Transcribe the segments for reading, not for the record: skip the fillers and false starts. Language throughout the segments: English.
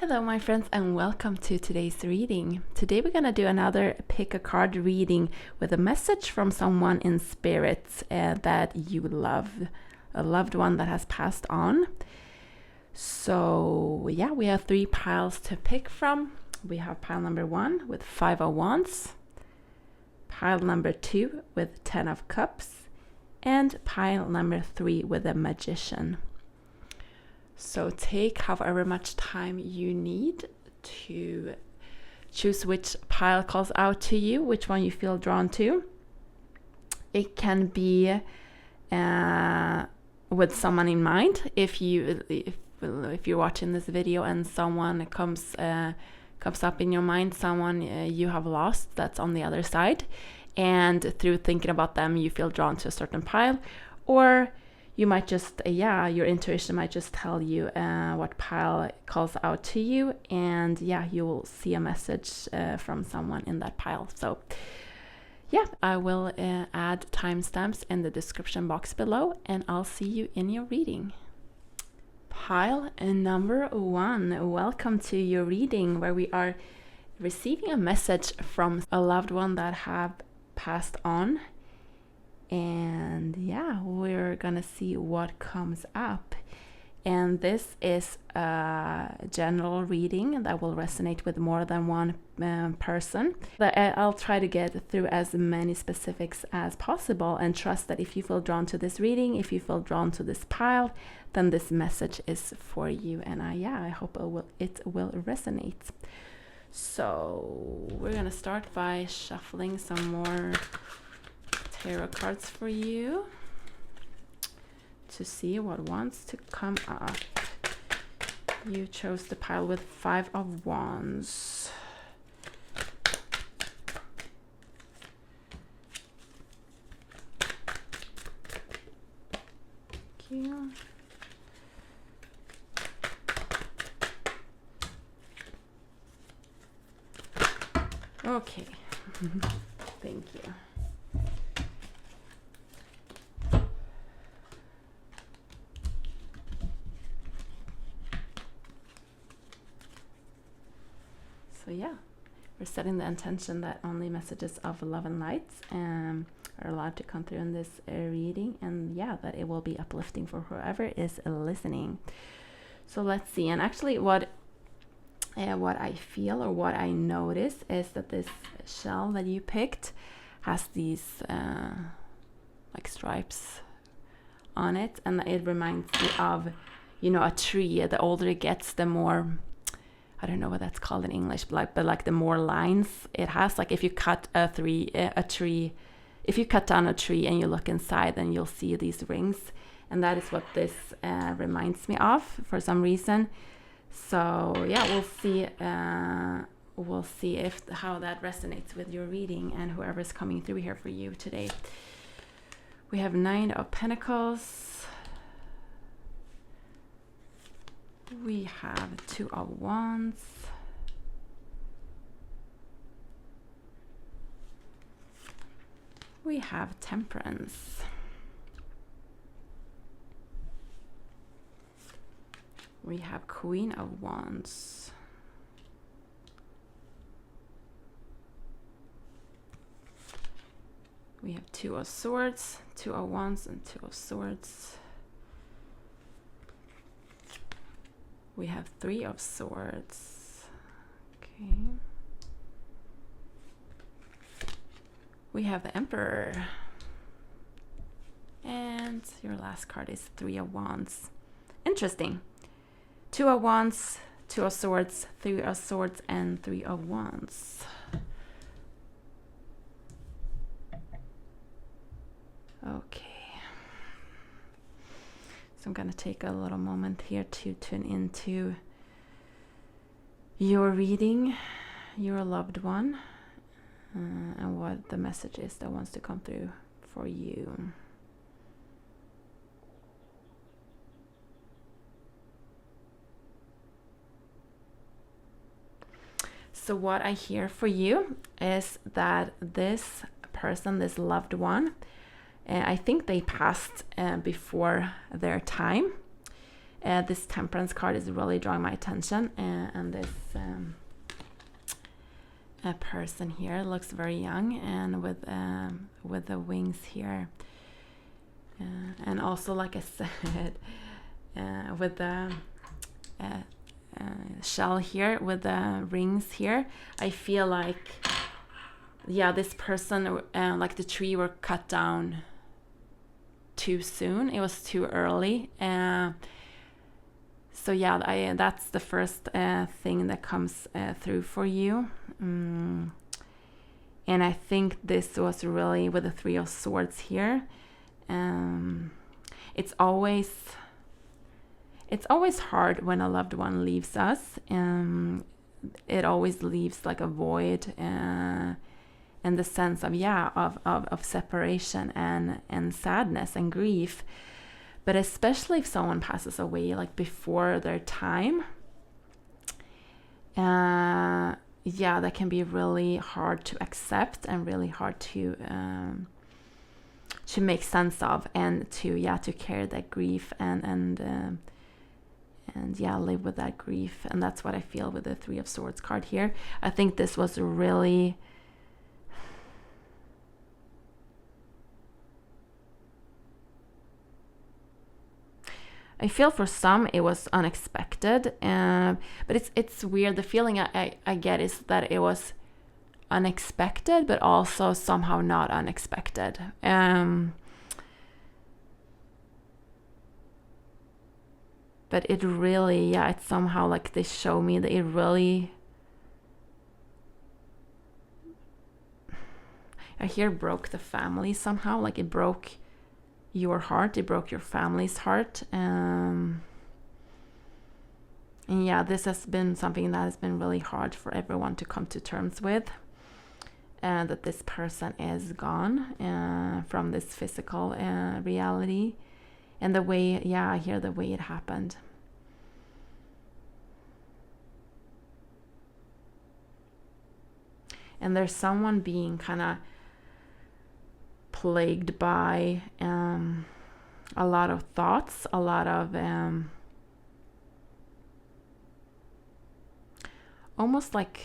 Hello my friends and welcome to today's reading. Today we're going to do another pick a card reading with a message from someone in spirit that you love, a loved one that has passed on. So yeah, we have 3 piles to pick from. We have pile number 1 with 5 of Wands, pile number 2 with 10 of Cups, and pile number 3 with a Magician. So take however much time you need to choose which pile calls out to you, which one you feel drawn to. It can be with someone in mind. If you're watching this video and someone comes up in your mind, someone you have lost that's on the other side, and through thinking about them you feel drawn to a certain pile, or you might just, your intuition might just tell you what pile calls out to you, and you will see a message from someone in that pile. So I will add timestamps in the description box below, and I'll see you in your reading. Pile number 1, welcome to your reading, where we are receiving a message from a loved one that have passed on. And we're gonna see what comes up. And this is a general reading that will resonate with more than one person. But I'll try to get through as many specifics as possible, and trust that if you feel drawn to this reading, if you feel drawn to this pile, then this message is for you. And I hope it will resonate. So we're gonna start by shuffling some more tarot cards for you to see what wants to come up. You chose the pile with 5 of Wands. Thank you. Okay. Thank you. So we're setting the intention that only messages of love and light are allowed to come through in this reading, and that it will be uplifting for whoever is listening. So let's see. And actually what I feel, or what I notice, is that this shell that you picked has these like stripes on it, and it reminds me of a tree. The older it gets, the more, I don't know what that's called in English, but like the more lines it has. Like if you cut a tree, if you cut down a tree and you look inside, then you'll see these rings, and that is what this reminds me of for some reason. So we'll see how that resonates with your reading and whoever's coming through here for you today. We have 9 of Pentacles. We have 2 of Wands. We have Temperance. We have Queen of Wands. We have 2 of Swords, 2 of Wands, and 2 of Swords. We have 3 of Swords. Okay. We have the Emperor. And your last card is 3 of Wands. Interesting. 2 of Wands, 2 of Swords, 3 of Swords, and 3 of Wands. Okay. So I'm going to take a little moment here to tune into your reading, your loved one, and what the message is that wants to come through for you. So what I hear for you is that this person, this loved one, I think they passed before their time. This Temperance card is really drawing my attention, and this a person here looks very young and with the wings here, and also, like I said, with the shell here with the rings here. I feel like, yeah, this person, like the tree were cut down too soon. It was too early. So yeah, that's the first thing that comes through for you. And I think this was really with the Three of Swords here. It's always hard when a loved one leaves us. It always leaves like a void, and the sense of separation and sadness and grief. But especially if someone passes away like before their time, that can be really hard to accept and really hard to make sense of, and to carry that grief and live with that grief. And that's what I feel with the Three of Swords card here. I think this was really, I feel for some it was unexpected, but it's weird. The feeling I get is that it was unexpected, but also somehow not unexpected. But it really, it's somehow like they show me that it really, I hear broke the family somehow, like it broke your heart, it broke your family's heart. And this has been something that has been really hard for everyone to come to terms with, and that this person is gone from this physical reality. And the way, I hear the way it happened. And there's someone being kind of plagued by a lot of thoughts, a lot of almost like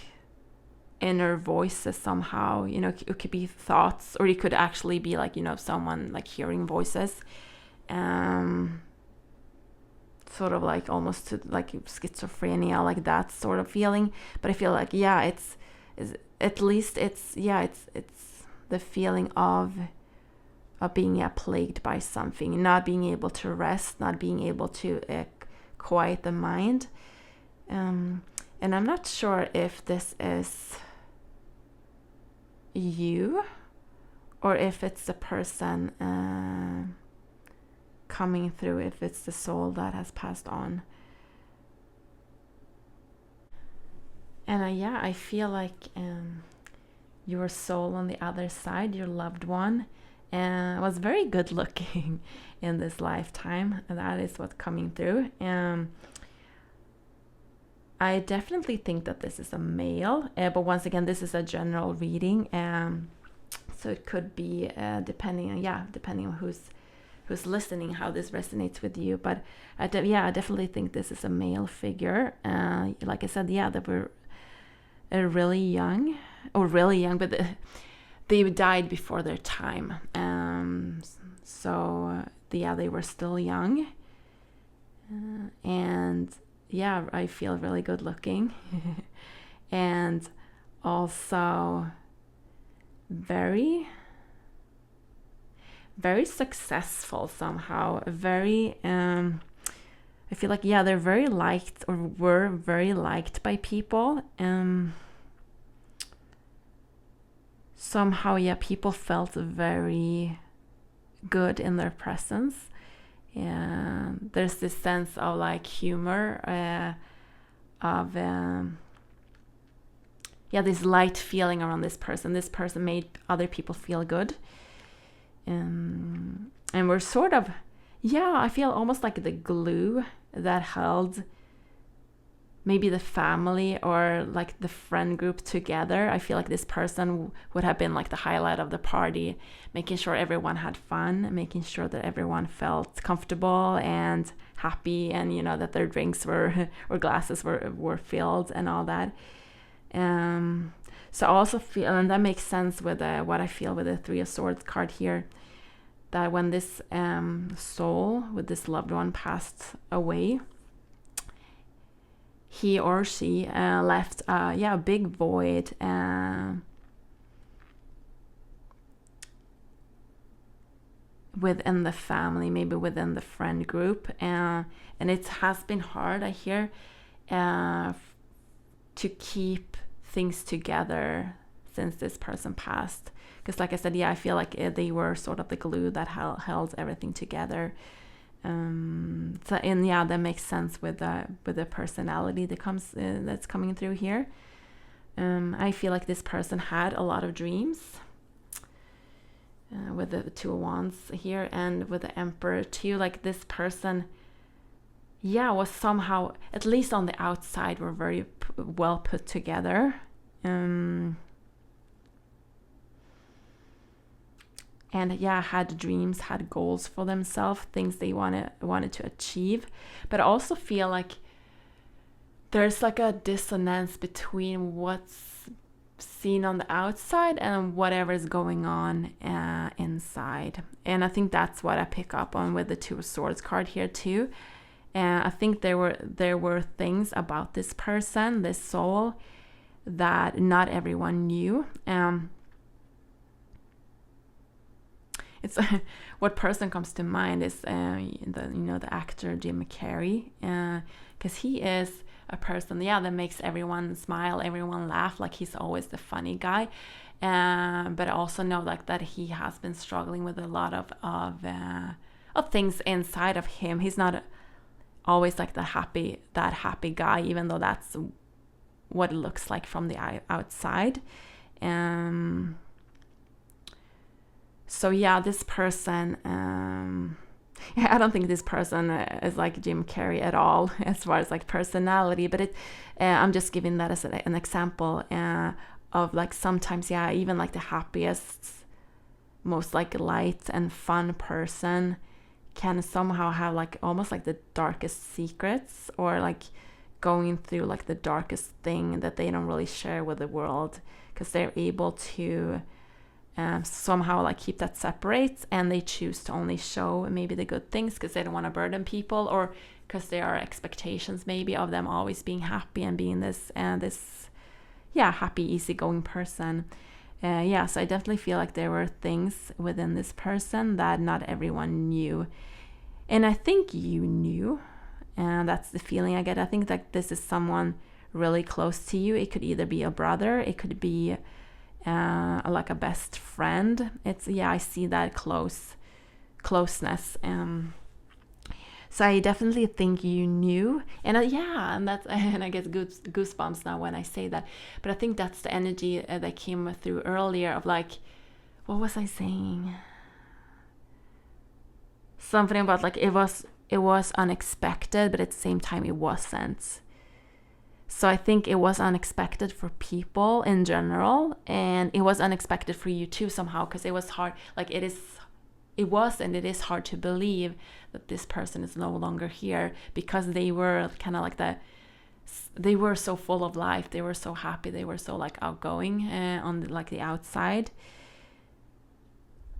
inner voices somehow. It could be thoughts, or it could actually be like, someone like hearing voices. Sort of like almost to like schizophrenia, like that sort of feeling. But I feel like, it's at least it's the feeling of being plagued by something, not being able to rest, not being able to quiet the mind. And I'm not sure if this is you or if it's the person coming through, if it's the soul that has passed on. And I feel like your soul on the other side, your loved one, was very good looking in this lifetime. And that is what's coming through. I definitely think that this is a male, but once again, this is a general reading. So it could be depending on who's listening, how this resonates with you. But I definitely think this is a male figure. Like I said, that we're really young, but they died before their time. So they were still young, and I feel really good looking, and also very, very successful somehow. Very I feel like they're very liked, or were very liked by people. Somehow people felt very good in their presence. There's this sense of like humor, of this light feeling around this person. This person made other people feel good, and we're sort of, I feel almost like the glue that held maybe the family or like the friend group together. I feel like this person would have been like the highlight of the party, making sure everyone had fun, making sure that everyone felt comfortable and happy, and you know, that their drinks were or glasses were filled and all that. So I also feel, and that makes sense with what I feel with the Three of Swords card here, that when this soul with this loved one passed away, he or she left a big void within the family, maybe within the friend group, and it has been hard, I hear, to keep things together since this person passed. Because like I said, I feel like they were sort of the glue that held everything together. That makes sense with the personality that comes that's coming through here. I feel like this person had a lot of dreams with the Two of Wands here, and with the Emperor too. Like this person, was somehow, at least on the outside, were very well put together. And had dreams, had goals for themselves, things they wanted to achieve. But I also feel like there's like a dissonance between what's seen on the outside and whatever is going on inside. And I think that's what I pick up on with the Two of Swords card here too. And I think there were things about this person, this soul, that not everyone knew. It's what person comes to mind is the actor Jim Carrey, because he is a person that makes everyone smile, everyone laugh, like he's always the funny guy. But I also know like that he has been struggling with a lot of things inside of him. He's not always like that happy guy, even though that's what it looks like from the outside. So this person, I don't think this person is like Jim Carrey at all as far as like personality, but I'm just giving that as an example of like sometimes, even like the happiest, most like light and fun person can somehow have like almost like the darkest secrets, or like going through like the darkest thing that they don't really share with the world, because they're able to somehow like keep that separate, and they choose to only show maybe the good things because they don't want to burden people, or because there are expectations maybe of them always being happy and being this happy, easygoing person. So I definitely feel like there were things within this person that not everyone knew, and I think you knew, and that's the feeling I get. I think that this is someone really close to you. It could either be a brother, it could be like a best friend. I see that closeness. So I definitely think you knew, and I get goosebumps now when I say that. But I think that's the energy that came through earlier of like, what was I saying? Something about like it was unexpected, but at the same time it wasn't. So I think it was unexpected for people in general, and it was unexpected for you too somehow, because it was hard. Like it is hard to believe that this person is no longer here, because they were kind of like they were so full of life, they were so happy, they were so like outgoing on the outside.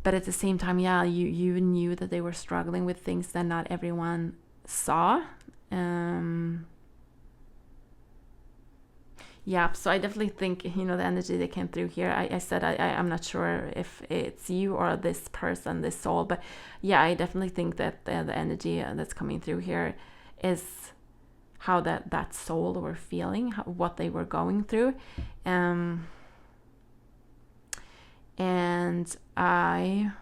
But at the same time, you knew that they were struggling with things that not everyone saw. So I definitely think, the energy that came through here, I said I'm not sure if it's you or this person, this soul, but I definitely think that the energy that's coming through here is how that soul were feeling, what they were going through. And I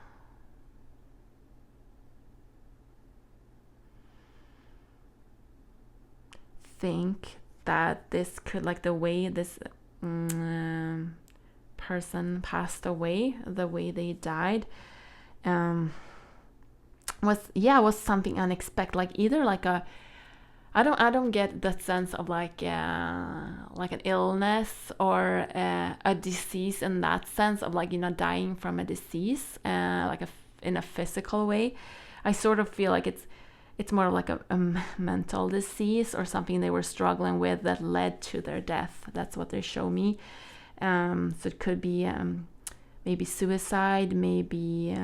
think that this could, like the way this person passed away, the way they died, was something unexpected. Like either like I don't get that sense of like an illness or a disease in that sense of like, you know, dying from a disease, like in a physical way. I sort of feel like it's more like a mental disease or something they were struggling with that led to their death. That's what they show me. So it could be maybe suicide, maybe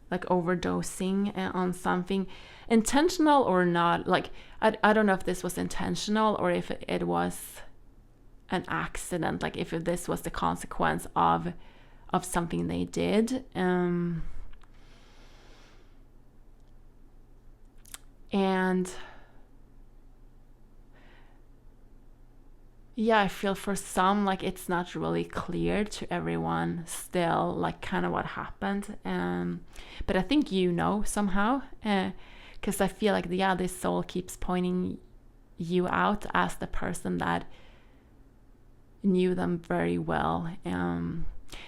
like overdosing on something, intentional or not. Like I don't know if this was intentional or if it was an accident, like if this was the consequence of something they did. And yeah, I feel for some like it's not really clear to everyone still, like kind of what happened. But I think you know somehow, because I feel like this soul keeps pointing you out as the person that knew them very well. And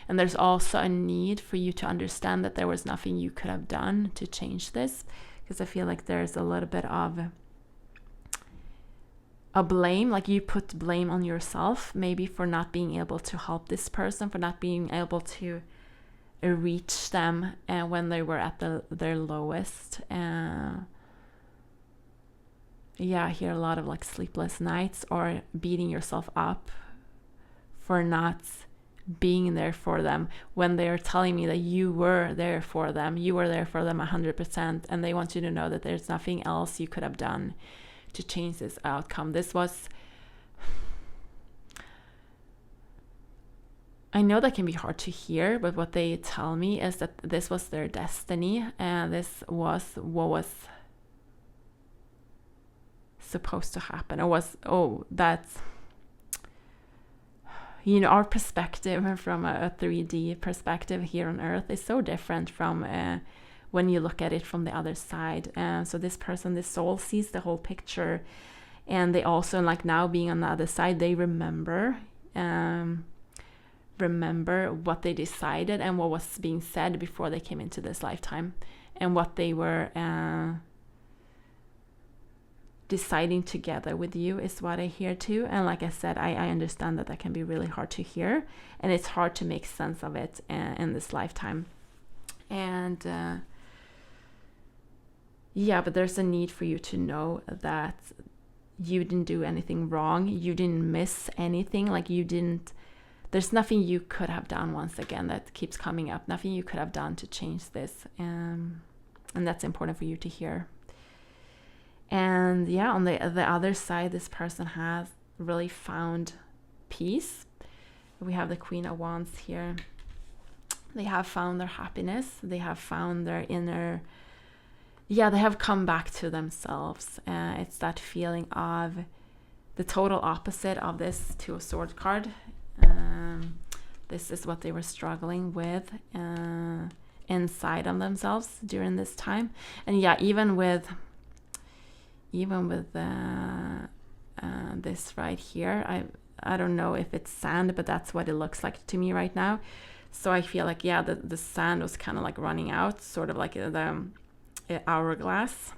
there's also a need for you to understand that there was nothing you could have done to change this, because I feel like there's a little bit of a blame, like you put blame on yourself maybe for not being able to help this person, for not being able to reach them when they were at their lowest. I hear a lot of like sleepless nights or beating yourself up for not being there for them when they are telling me that you were there for them. You were there for them 100%, and they want you to know that there's nothing else you could have done to change this outcome. This was, I know that can be hard to hear, but what they tell me is that this was their destiny, and this was what was supposed to happen, or that's, you know, our perspective from a 3D perspective here on Earth is so different from when you look at it from the other side. So this person, this soul, sees the whole picture, and they also, like now being on the other side, they remember what they decided and what was being said before they came into this lifetime, and what they were deciding together with you is what I hear too. And like I said, I understand that can be really hard to hear, and it's hard to make sense of it in this lifetime. And but there's a need for you to know that you didn't do anything wrong, you didn't miss anything, like there's nothing you could have done. Once again, that keeps coming up, nothing you could have done to change this, and that's important for you to hear. And on the other side, this person has really found peace. We have the Queen of Wands here. They have found their happiness. They have found their inner, they have come back to themselves. It's that feeling of the total opposite of this Two of Swords card. This is what they were struggling with inside of themselves during this time. And even with this right here, I don't know if it's sand, but that's what it looks like to me right now. So I feel like the sand was kind of like running out, sort of like the hourglass.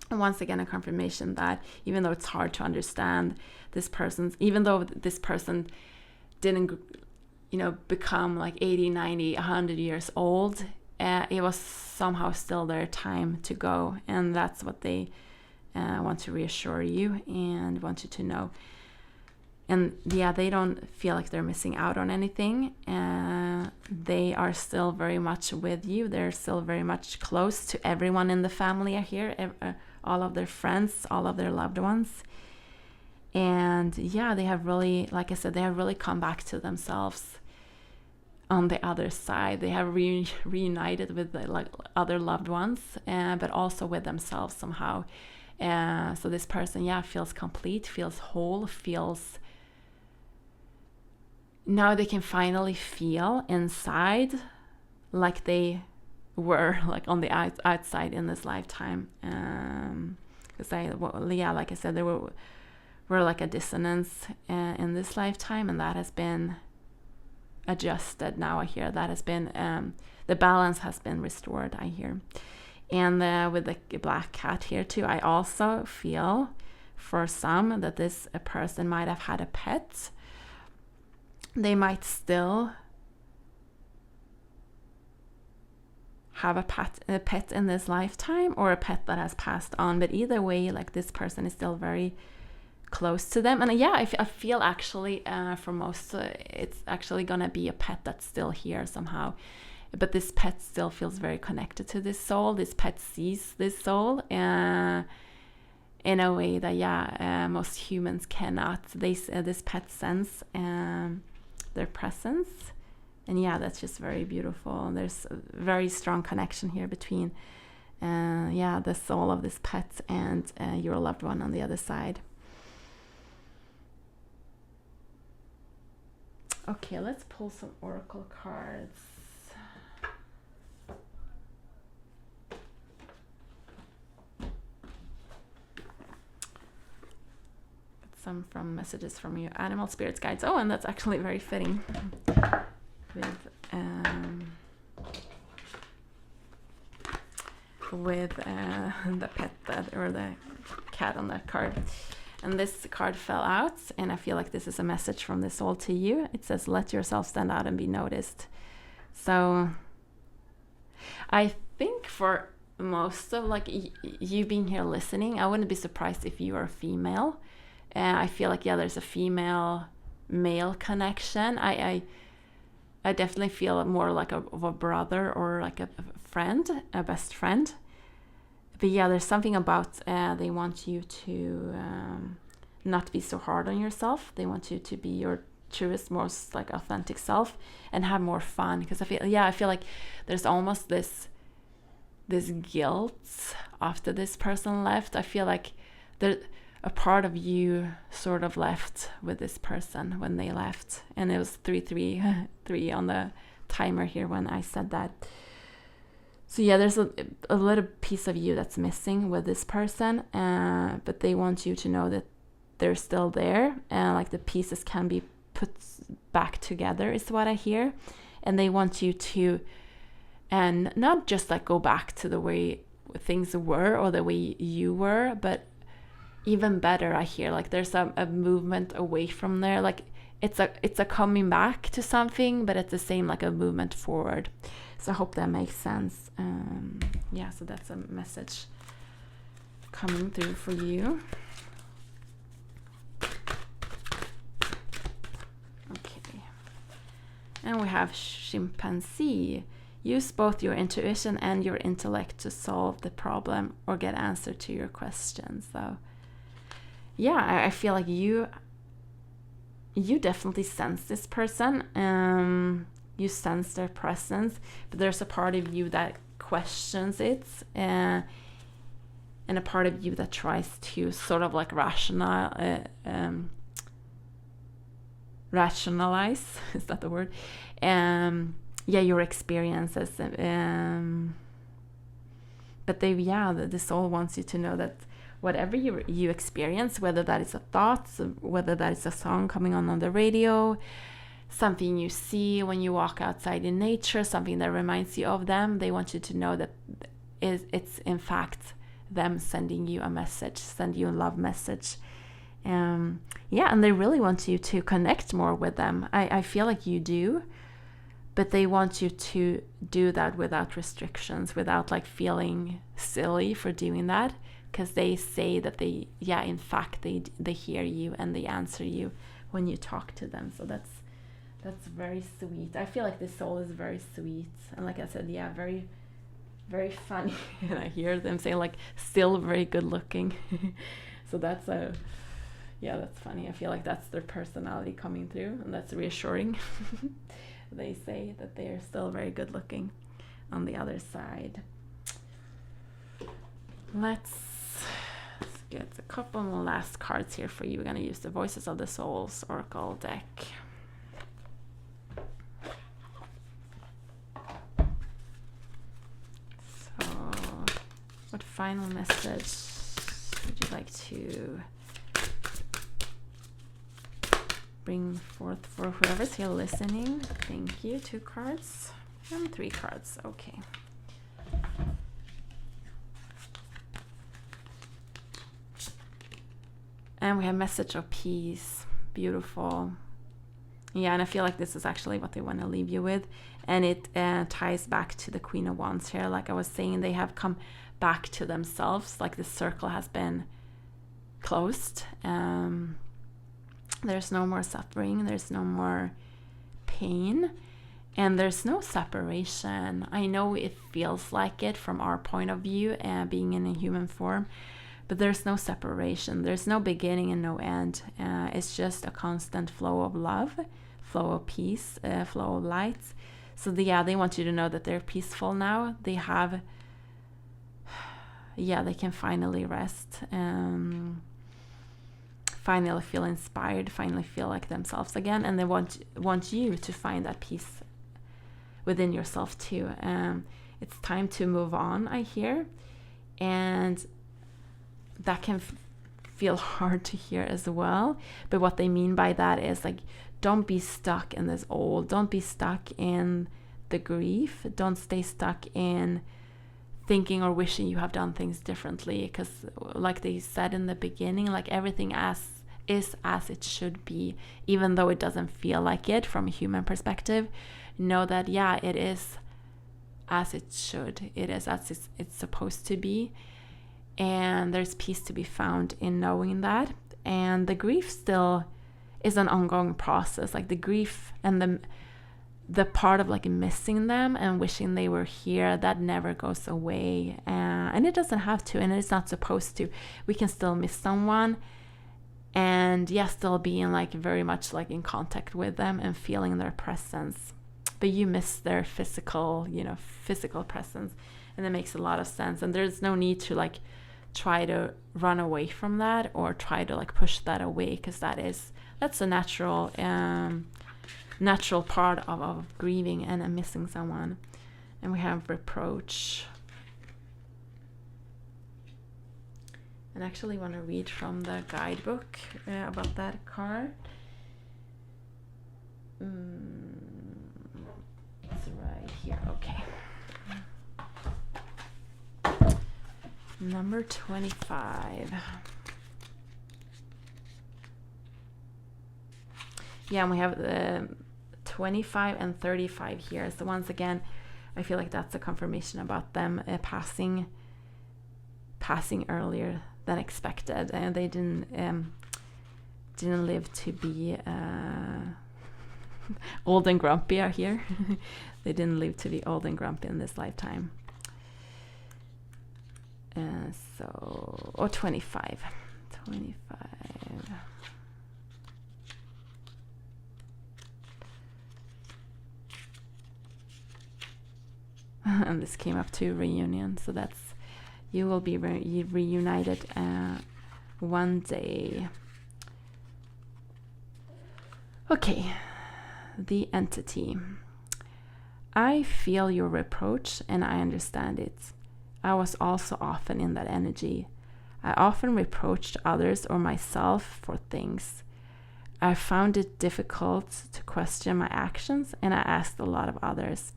And once again, a confirmation that even though it's hard to understand even though this person didn't become like 80, 90, 100 years old, it was somehow still their time to go. And that's what they want to reassure you and want you to know. And they don't feel like they're missing out on anything. They are still very much with you. They're still very much close to everyone in the family here, all of their friends, all of their loved ones. And they have really, like I said, they have really come back to themselves on the other side. They have reunited with the, other loved ones, but also with themselves somehow. So this person, feels complete, feels whole, feels... Now they can finally feel inside like they were like on the outside in this lifetime. Because like I said, there were like a dissonance in this lifetime, and that has been adjusted now. I hear that has been the balance has been restored, I hear. And with the black cat here too, I also feel for some that this person might have had a pet. They might still have a pet in this lifetime, or a pet that has passed on, but either way, like, this person is still very close to them. And yeah, I feel actually for most it's actually gonna be a pet that's still here somehow, but this pet still feels very connected to this soul. This pet sees this soul in a way that most humans cannot. This pet sense their presence. And yeah, that's just very beautiful. There's a very strong connection here between the soul of this pet and your loved one on the other side. Okay, let's pull some oracle cards. Some from messages from your animal spirits guides. Oh, and that's actually very fitting with the pet or the cat on that card. And this card fell out, and I feel like this is a message from the soul to you. It says, let yourself stand out and be noticed. So I think for most of like you being here listening, I wouldn't be surprised if you are female. I feel like, there's a female male connection. I definitely feel more like of a brother or like a friend, a best friend. But there's something about they want you to not be so hard on yourself. They want you to be your truest, most like authentic self and have more fun. Because I feel like there's almost this guilt after this person left. I feel like a part of you sort of left with this person when they left, and it was 333 on the timer here when I said that. So there's a little piece of you that's missing with this person, but they want you to know that they're still there, and like the pieces can be put back together is what I hear. And they want you to, and not just like go back to the way things were or the way you were, but even better, I hear. Like there's a movement away from there. Like it's a coming back to something, but it's the same, like a movement forward. So I hope that makes sense. So that's a message coming through for you. Okay. And we have chimpanzee. Use both your intuition and your intellect to solve the problem or get answer to your questions. So I feel like you definitely sense this person. You sense their presence, but there's a part of you that questions it, and a part of you that tries to sort of like rationalize, is that the word? Your experiences. But the soul wants you to know that whatever you experience, whether that is a thought, whether that is a song coming on the radio, something you see when you walk outside in nature, something that reminds you of them, they want you to know that it's in fact them sending you a message, send you a love message. And they really want you to connect more with them. I feel like you do, but they want you to do that without restrictions, without like feeling silly for doing that, because they say that they hear you and they answer you when you talk to them. So that's very sweet. I feel like this soul is very sweet, and like I said, very, very funny. And I hear them say like still very good looking. So that's that's funny. I feel like that's their personality coming through, and that's reassuring. They say that they are still very good looking on the other side. Let's get a couple more last cards here for you. We're going to use the Voices of the Souls Oracle deck. So, what final message would you like to bring forth for whoever's here listening? Thank you. 2 cards and 3 cards. Okay. And we have message of peace. Beautiful. Yeah, and I feel like this is actually what they want to leave you with. And it ties back to the Queen of Wands here. Like I was saying, they have come back to themselves. Like the circle has been closed. There's no more suffering. There's no more pain. And there's no separation. I know it feels like it from our point of view, being in a human form. But there's no separation. There's no beginning and no end. It's just a constant flow of love, flow of peace, flow of light. So they want you to know that they're peaceful now. They have, they can finally rest. Finally feel inspired, finally feel like themselves again. And they want you to find that peace within yourself too. It's time to move on, I hear. And that can feel hard to hear as well. But what they mean by that is like, don't be stuck in this old, don't be stuck in the grief. Don't stay stuck in thinking or wishing you have done things differently. Because like they said in the beginning, like everything is as it should be, even though it doesn't feel like it from a human perspective. Know that, it is as it should. It is as it's supposed to be. And there's peace to be found in knowing that. And the grief still is an ongoing process. Like the grief and the part of like missing them and wishing they were here, that never goes away. And it doesn't have to, and it's not supposed to. We can still miss someone and still being like very much like in contact with them and feeling their presence. But you miss their physical presence. And that makes a lot of sense. And there's no need to like try to run away from that or try to like push that away, because that's a natural part of grieving and missing someone. And we have reproach. And I actually want to read from the guidebook about that card. It's right here. Okay. Number 25. And we have the 25 and 35 here. So once again, I feel like that's a confirmation about them passing earlier than expected, and they didn't live to be old and grumpy out here. They didn't live to be old and grumpy in this lifetime. 25. And this came up to reunion, so that's, you will be reunited one day. Okay, the entity. I feel your reproach and I understand it. I was also often in that energy. I often reproached others or myself for things. I found it difficult to question my actions, and I asked a lot of others.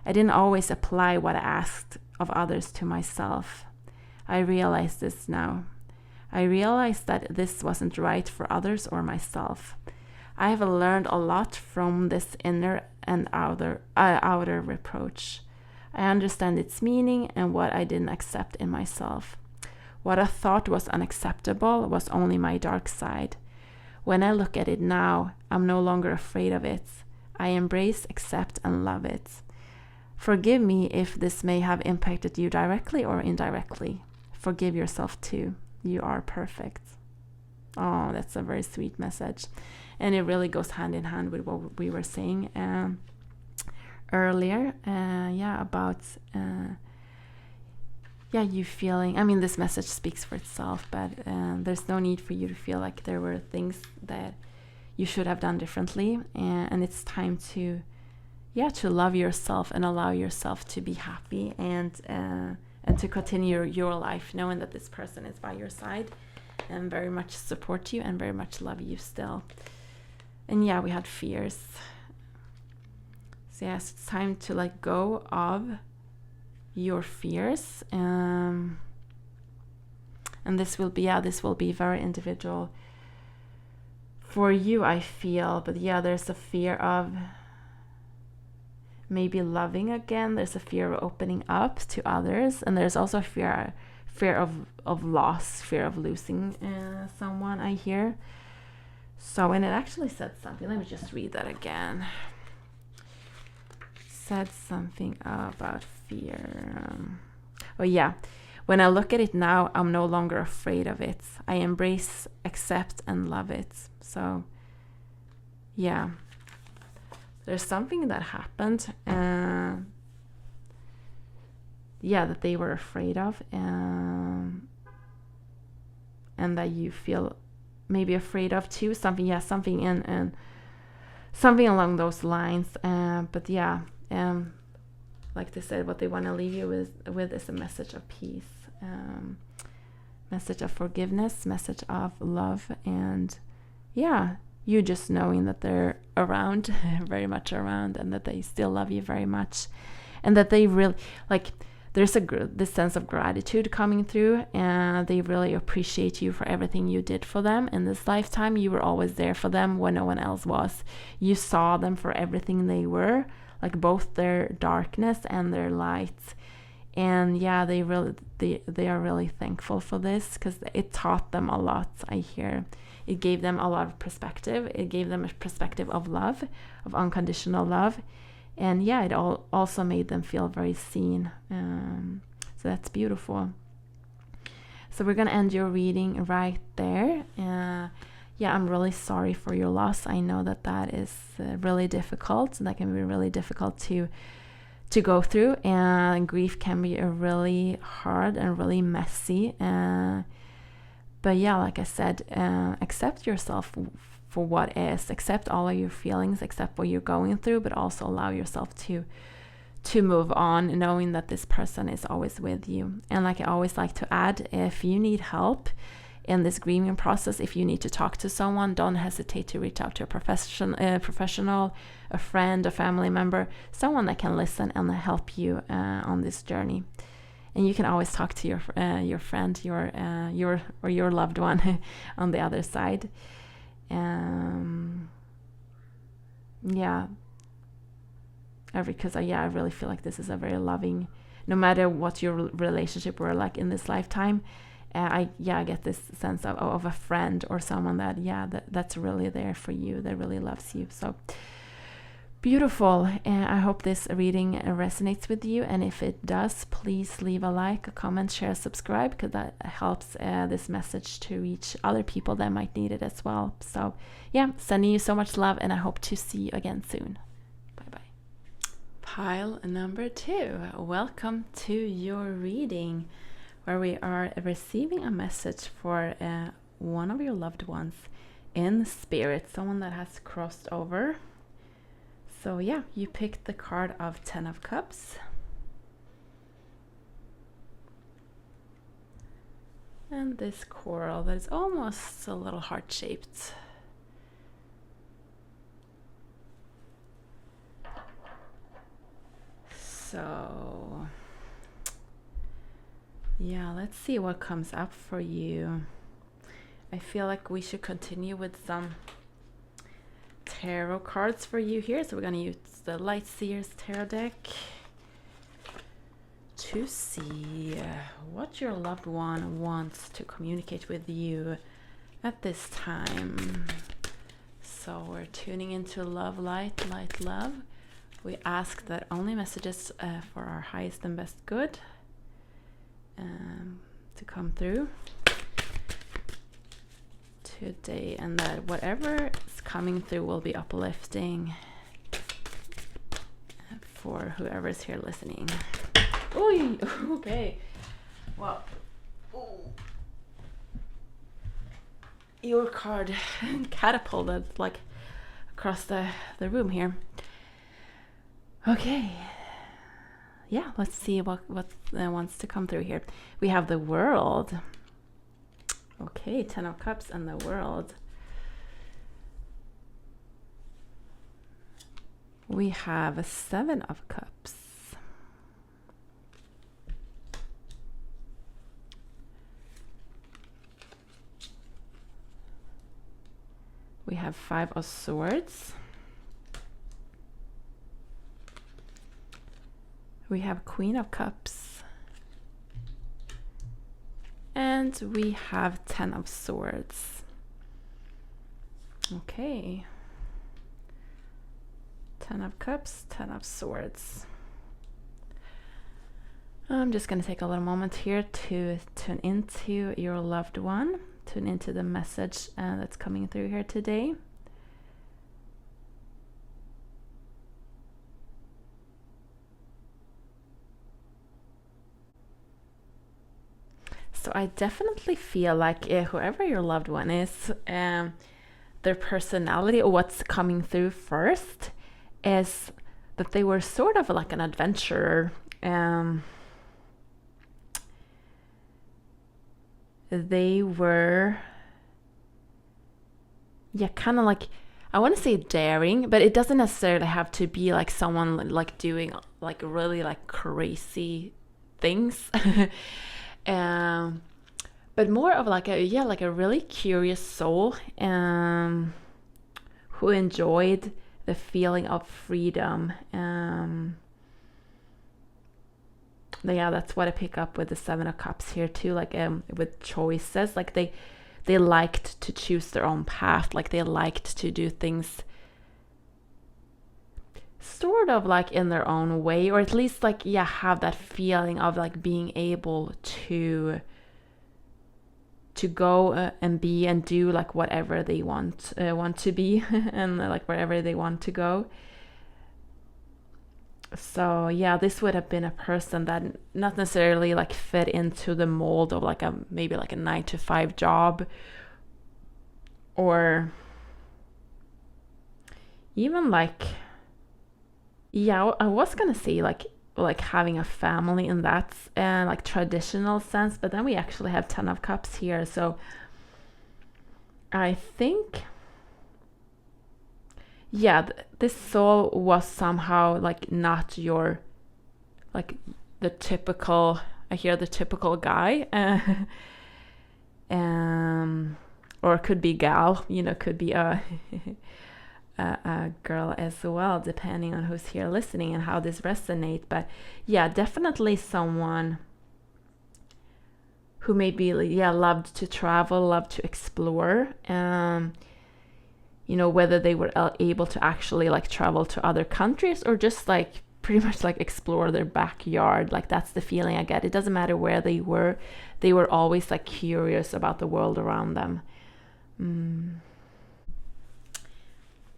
I didn't always apply what I asked of others to myself. I realize this now. I realize that this wasn't right for others or myself. I have learned a lot from this inner and outer reproach. I understand its meaning and what I didn't accept in myself. What I thought was unacceptable was only my dark side. When I look at it now, I'm no longer afraid of it. I embrace, accept, and love it. Forgive me if this may have impacted you directly or indirectly. Forgive yourself too. You are perfect. Oh, that's a very sweet message. And it really goes hand in hand with what we were saying earlier. About you feeling, I mean, this message speaks for itself, but there's no need for you to feel like there were things that you should have done differently. And it's time to love yourself and allow yourself to be happy and to continue your life, knowing that this person is by your side and very much support you and very much love you still. And we had fears. So it's time to let go of your fears. And And this will be very individual for you, I feel. But yeah, there's a fear of maybe loving again. There's a fear of opening up to others, and there's also fear of loss, fear of losing someone, I hear. So, and it actually said something, let me just read that again. Said something about fear. Oh yeah, when I look at it now, I'm no longer afraid of it. I embrace, accept, and love it. So yeah, there's something that happened that they were afraid of, and that you feel maybe afraid of too. Something along those lines. But yeah, like they said, what they want to leave you with is a message of peace, message of forgiveness, message of love, and yeah, you just knowing that they're around, very much around, and that they still love you very much, and that they really, like, there's this sense of gratitude coming through, and they really appreciate you for everything you did for them in this lifetime. You were always there for them when no one else was. You saw them for everything they were, like both their darkness and their light. And yeah, they are really thankful for this, because it taught them a lot, I hear. It gave them a lot of perspective. It gave them a perspective of love, of unconditional love. And yeah, it also made them feel very seen. So that's beautiful. So we're going to end your reading right there. Yeah, I'm really sorry for your loss. I know that is really difficult. That can be really difficult to go through. And grief can be really hard and really messy. But yeah, like I said, accept yourself for what is. Accept all of your feelings, accept what you're going through, but also allow yourself to move on, knowing that this person is always with you. And like I always like to add, if you need help in this grieving process, if you need to talk to someone, don't hesitate to reach out to a professional, a friend, a family member, someone that can listen and help you on this journey. And you can always talk to your friend, your loved one on the other side. Because I really feel like this is a very loving, no matter what your relationship were like in this lifetime, I get this sense of a friend or someone that's really there for you, that really loves you. So beautiful. I hope this reading resonates with you, and if it does, please leave a like, a comment, share, subscribe, because that helps this message to reach other people that might need it as well. So yeah, sending you so much love, and I hope to see you again soon. Bye bye. Pile number 2. Welcome to your reading, where we are receiving a message for one of your loved ones in spirit, someone that has crossed over. So yeah, you picked the card of 10 of Cups. And this coral that is almost a little heart-shaped. So yeah, let's see what comes up for you. I feel like we should continue with some tarot cards for you here. So we're going to use the Light Seers tarot deck to see what your loved one wants to communicate with you at this time. So we're tuning into love, light, light, love. We ask that only messages for our highest and best good to come through today, and that whatever is coming through will be uplifting for whoever is here listening. Ooh, okay. Well, your card catapulted like across the room here. Okay. Yeah, let's see what wants to come through here. We have the World. Okay, 10 of Cups and the World. We have a 7 of Cups. We have 5 of Swords. We have Queen of Cups. And we have 10 of Swords. Okay. 10 of Cups, 10 of Swords. I'm just going to take a little moment here to tune into your loved one, tune into the message that's coming through here today. So I definitely feel like whoever your loved one is, their personality, or what's coming through first, is that they were sort of like an adventurer. They were, yeah, kind of like, I want to say daring, but it doesn't necessarily have to be like someone like doing like really like crazy things. But more of like a really curious soul who enjoyed the feeling of freedom. Yeah, that's what I pick up with the 7 of Cups here too, like with choices. Like they liked to choose their own path, like they liked to do things sort of like in their own way, or at least like, yeah, have that feeling of like being able to go and be and do like whatever they want to be and like wherever they want to go. So yeah, this would have been a person that not necessarily like fit into the mold of like maybe like a 9-to-5 job, or even like, yeah, I was gonna say like having a family in that like traditional sense, but then we actually have 10 of Cups here. So I think, yeah, this soul was somehow like not your, like the typical, I hear the typical guy, or it could be gal, you know, could be a girl as well, depending on who's here listening and how this resonates. But yeah, definitely someone who maybe, yeah, loved to travel, loved to explore. You know, whether they were able to actually like travel to other countries or just like pretty much like explore their backyard. Like that's the feeling I get. It doesn't matter where they were always like curious about the world around them.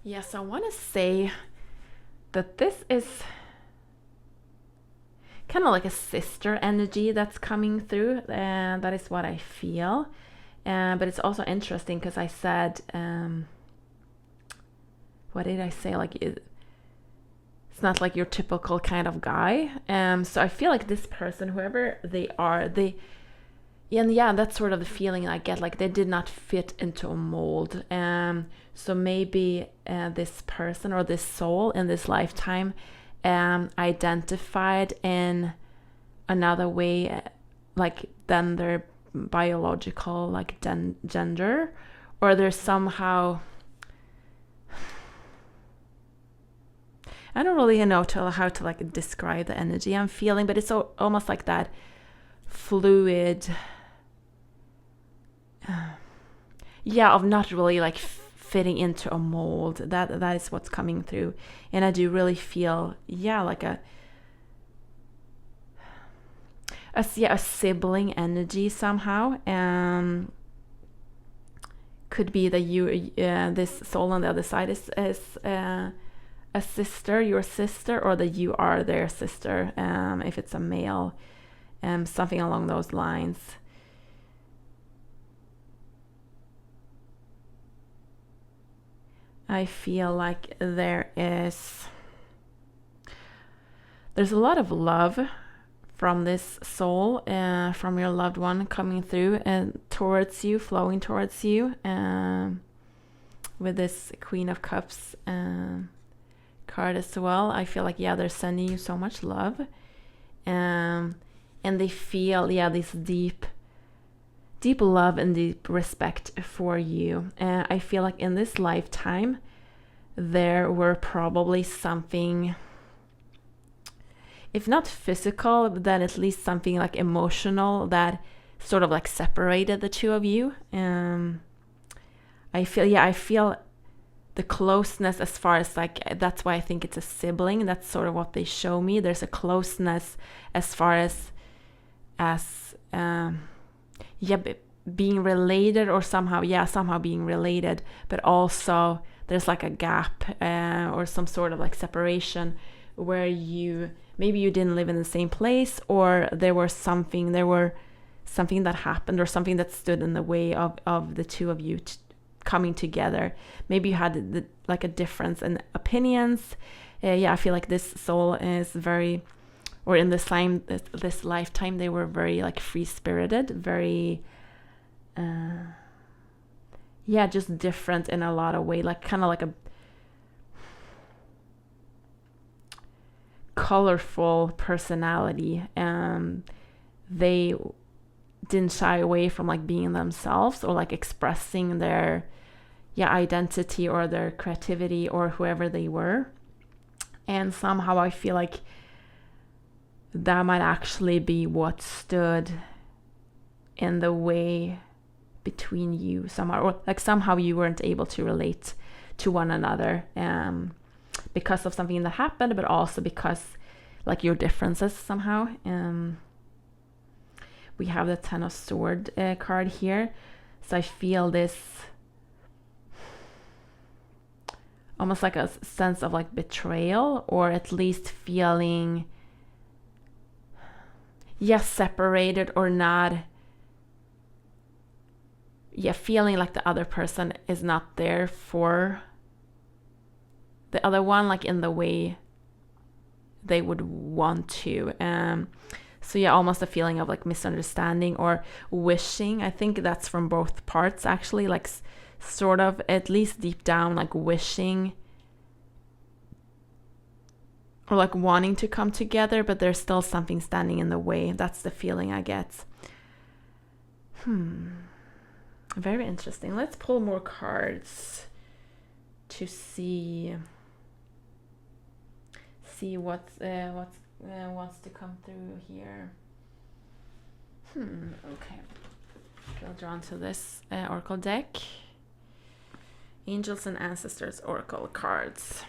Yes, I want to say that this is kind of like a sister energy that's coming through, and that is what I feel. But it's also interesting because I said, what did I say? Like it's not like your typical kind of guy. So I feel like this person, whoever they are, and yeah, that's sort of the feeling I get. Like they did not fit into a mold. So maybe this person or this soul in this lifetime identified in another way, like than their biological like gender, or they're somehow, I don't really know how to like describe the energy I'm feeling, but it's almost like that fluid, yeah, of not really like fitting into a mold. That is what's coming through. And I do really feel, yeah, like a sibling energy somehow. Could be that you, this soul on the other side is a sister, your sister, or that you are their sister, if it's a male, something along those lines. I feel like there's a lot of love from this soul, from your loved one coming through and towards you, flowing towards you, with this Queen of Cups card as well. I feel like, yeah, they're sending you so much love, and they feel, yeah, this deep deep love and deep respect for you. I feel like in this lifetime, there were probably something, if not physical, then at least something like emotional that sort of like separated the two of you. I feel the closeness as far as like, that's why I think it's a sibling. That's sort of what they show me. There's a closeness as far as being related, or somehow being related, but also there's like a gap or some sort of like separation where maybe you didn't live in the same place, or there was something that happened, or something that stood in the way of the two of you coming together. Maybe you had like a difference in opinions. I feel like this soul is very, or in this lifetime, they were very like free-spirited, very just different in a lot of ways, like kind of like a colorful personality. They didn't shy away from like being themselves, or like expressing their identity or their creativity, or whoever they were. And somehow I feel like that might actually be what stood in the way between you somehow, or like somehow you weren't able to relate to one another because of something that happened, but also because like your differences somehow. We have the Ten of Swords card here, so I feel this almost like a sense of like betrayal, or at least feeling separated, or not, feeling like the other person is not there for the other one, like in the way they would want to. So almost a feeling of like misunderstanding or wishing. I think that's from both parts actually, like sort of, at least deep down, like wishing or like wanting to come together, but there's still something standing in the way. That's the feeling I get. Very interesting. Let's pull more cards to see what's wants to come through here. Okay. I'll draw into this oracle deck. Angels and Ancestors oracle cards.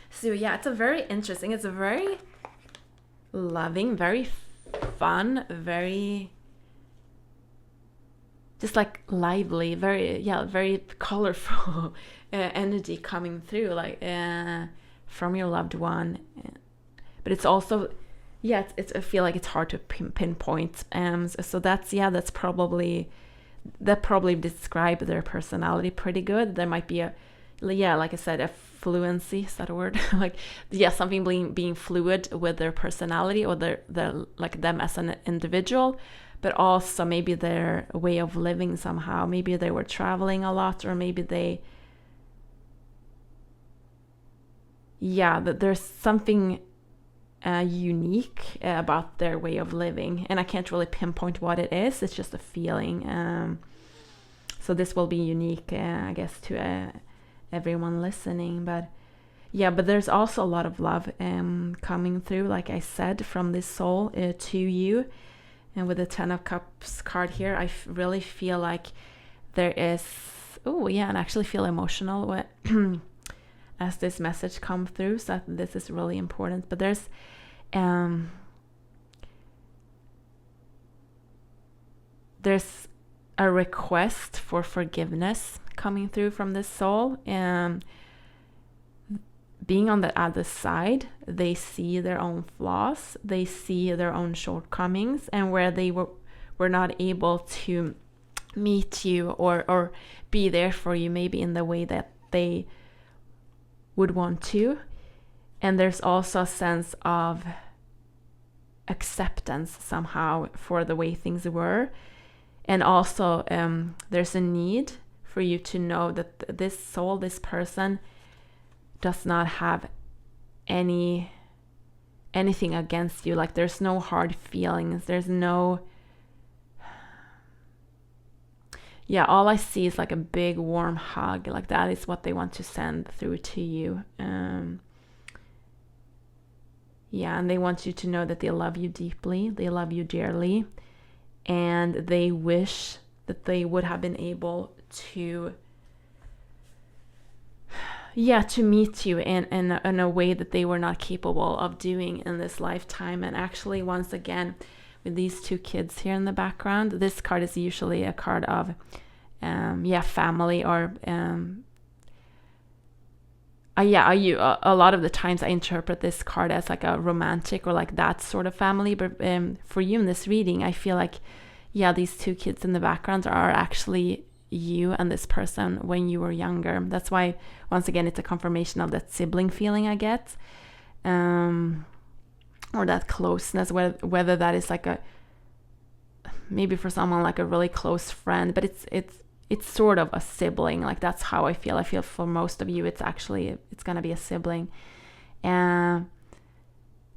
So it's a very interesting, it's a very loving, very fun, very just like lively, very colorful energy coming through, like from your loved one. But it's also, it's I feel like it's hard to pinpoint. So that's probably describe their personality pretty good. There might be like I said, a fluency, is that a word? like something being fluid with their personality, or their like them as an individual, but also maybe their way of living somehow. Maybe they were traveling a lot, or maybe that there's something unique about their way of living, and I can't really pinpoint what it is. It's just a feeling. So this will be unique, I guess, to everyone listening. But there's also a lot of love coming through, like I said, from this soul to you. And with the Ten of Cups card here, I really feel like there is, and I actually feel emotional as this message comes through. So this is really important. But there's a request for forgiveness coming through from this soul. Being on the other side, they see their own flaws, they see their own shortcomings, and where they were not able to meet you or be there for you, maybe in the way that they would want to. And there's also a sense of acceptance somehow for the way things were. And also there's a need for you to know that this soul, this person, does not have anything against you. Like there's no hard feelings, there's no yeah, all I see is like a big warm hug. Like that is what they want to send through to you. Yeah, and they want you to know that they love you deeply, they love you dearly, and they wish that they would have been able to, yeah, to meet you in a way that they were not capable of doing in this lifetime. And actually, once again, with these two kids here in the background, this card is usually a card of, family, or a lot of the times I interpret this card as like a romantic or like that sort of family. But for you in this reading, I feel like, yeah, these two kids in the background are actually you and this person when you were younger. That's why, once again, it's a confirmation of that sibling feeling I get, or that closeness, whether that is like maybe for someone like a really close friend, but it's sort of a sibling. Like that's how I feel. I feel for most of you, it's gonna be a sibling.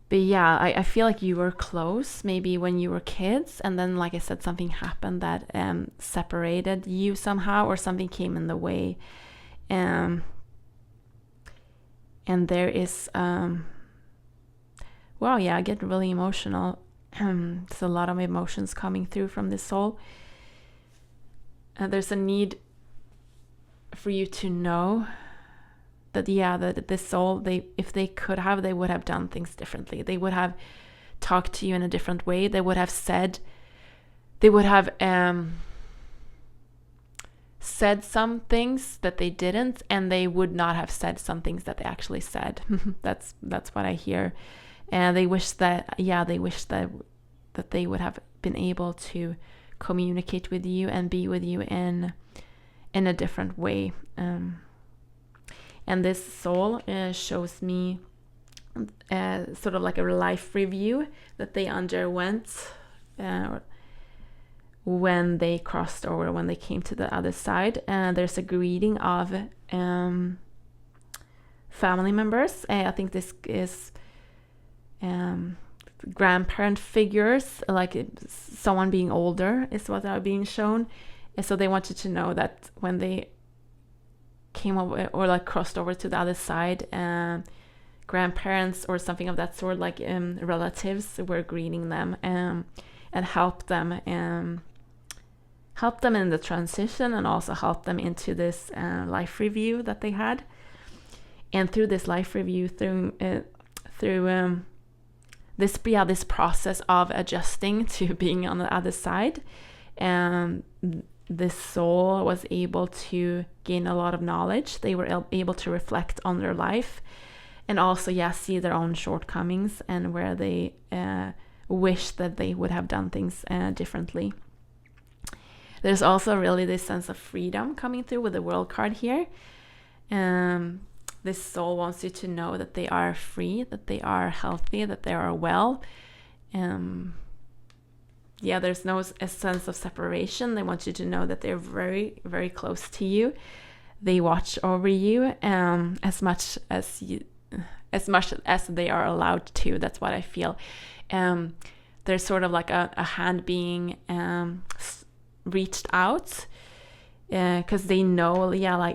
But yeah, I feel like you were close maybe when you were kids, and then, like I said, something happened that separated you somehow, or something came in the way. And there is, I get really emotional. There's a lot of emotions coming through from this soul. There's a need for you to know that, that this soul, if they could have, they would have done things differently. They would have talked to you in a different way. They would have said some things that they didn't, and they would not have said some things that they actually said. That's what I hear. And they wish that they would have been able to communicate with you and be with you in a different way. And this soul shows me sort of like a life review that they underwent when they crossed over, when they came to the other side. There's a greeting of family members. I think this is grandparent figures, like someone being older is what are being shown. And so they wanted to know that when they came over or like crossed over to the other side, grandparents or something of that sort, like relatives, were greeting them and helped them in the transition, and also helped them into this life review that they had. And through this life review, through this process of adjusting to being on the other side, this soul was able to gain a lot of knowledge. They were able to reflect on their life, and also see their own shortcomings, and where they wish that they would have done things differently. There's also really this sense of freedom coming through with the World card here. This soul wants you to know that they are free, that they are healthy, that they are well. There's no a sense of separation. They want you to know that they're very, very close to you. They watch over you as much as they are allowed to. That's what I feel. There's sort of like a hand being reached out, because they know,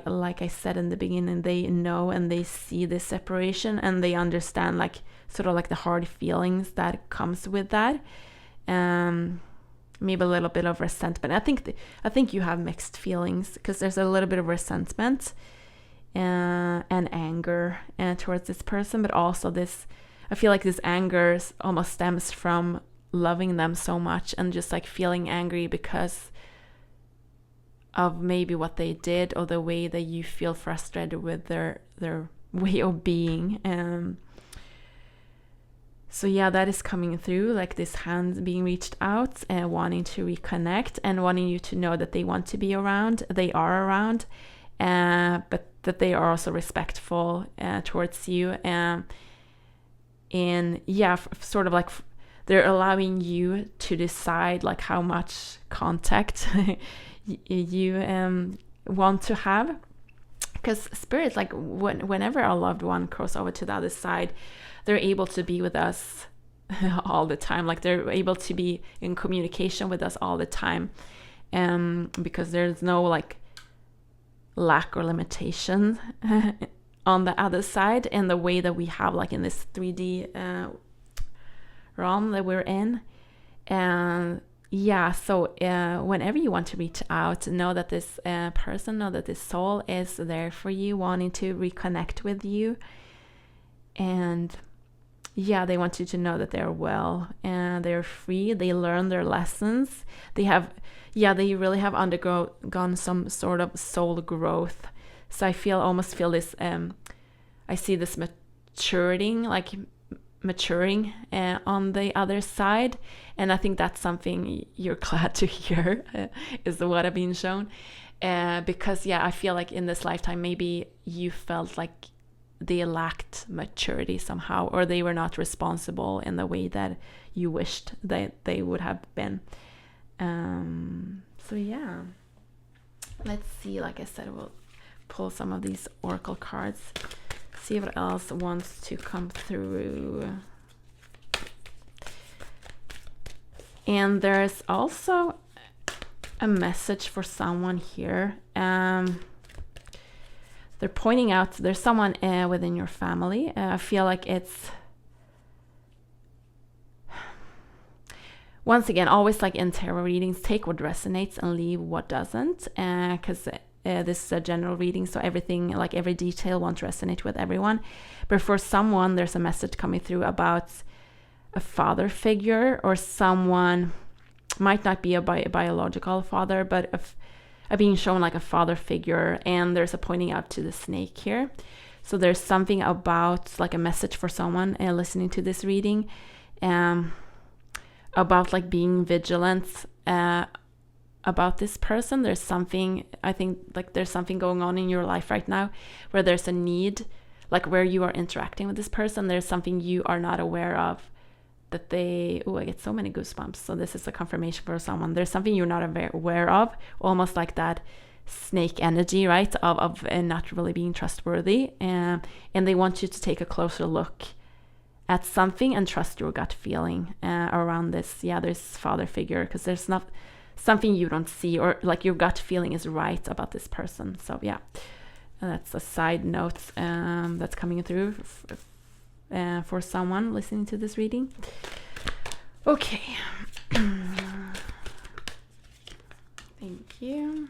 like I said in the beginning, they know and they see this separation, and they understand like sort of like the hard feelings that comes with that. Maybe a little bit of resentment. I think you have mixed feelings, because there's a little bit of resentment and anger towards this person, but also I feel like this anger almost stems from loving them so much, and just like feeling angry because of maybe what they did, or the way that you feel frustrated with their way of being. So that is coming through, like this hand being reached out and wanting to reconnect, and wanting you to know that they want to be around. They are around, but that they are also respectful towards you. Sort of like they're allowing you to decide like how much contact you want to have. Because spirit, like whenever our loved one crosses over to the other side, they're able to be with us all the time. Like they're able to be in communication with us all the time. because there's no like lack or limitation on the other side in the way that we have like in this 3D realm that we're in. And yeah, so whenever you want to reach out, know that this person, know that this soul is there for you, wanting to reconnect with you. And yeah, they want you to know that they're well and they're free. They learn their lessons. They really have undergone some sort of soul growth. So I almost feel this, I see this maturing on the other side. And I think that's something you're glad to hear, is what I've been shown. Because yeah, I feel like in this lifetime, maybe you felt like they lacked maturity somehow, or they were not responsible in the way that you wished that they would have been. So yeah, let's see. Like I said, we'll pull some of these oracle cards, see what else wants to come through. And there's also a message for someone here. They're pointing out there's someone within your family. I feel like it's, once again, always like in tarot readings, take what resonates and leave what doesn't. Because this is a general reading, so everything, like every detail won't resonate with everyone. But for someone, there's a message coming through about a father figure, or someone, might not be a biological father, but being shown like a father figure. And there's a pointing out to the snake here. So there's something about like a message for someone listening to this reading, about like being vigilant about this person. There's something, I think like there's something going on in your life right now where there's a need, like where you are interacting with this person, there's something you are not aware of, that I get so many goosebumps. So this is a confirmation for someone. There's something you're not aware of, almost like that snake energy, right? Of not really being trustworthy. And they want you to take a closer look at something and trust your gut feeling around this. Yeah, there's father figure, because there's not something you don't see, or like your gut feeling is right about this person. So yeah, that's a side note that's coming through for someone listening to this reading. Okay. Thank you.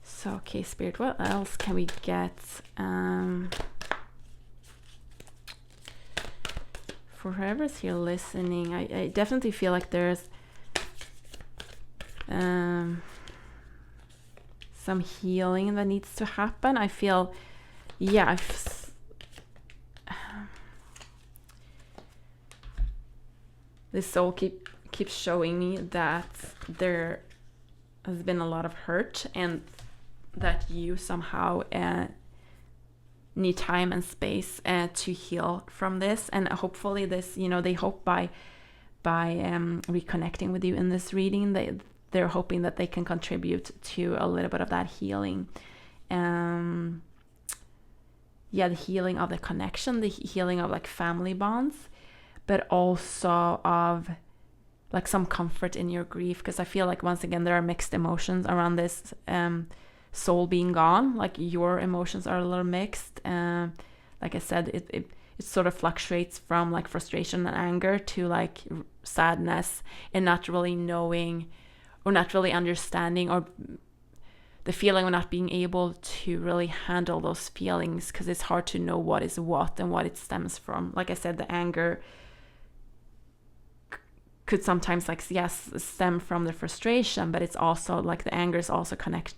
So, okay, Spirit, what else can we get for whoever's here listening? I definitely feel like there's some healing that needs to happen. I feel, yeah, this soul keeps showing me that there has been a lot of hurt, and that you somehow need time and space to heal from this. And hopefully this, they hope by reconnecting with you in this reading, they're hoping that they can contribute to a little bit of that healing. The healing of the connection, the healing of like family bonds, but also of like some comfort in your grief. Because I feel like, once again, there are mixed emotions around this soul being gone. Like your emotions are a little mixed. Like I said, it sort of fluctuates from like frustration and anger to like sadness, and not really knowing or not really understanding, or the feeling of not being able to really handle those feelings, because it's hard to know what is what and what it stems from. Like I said, the anger could sometimes stem from the frustration, but it's also like the anger is also connected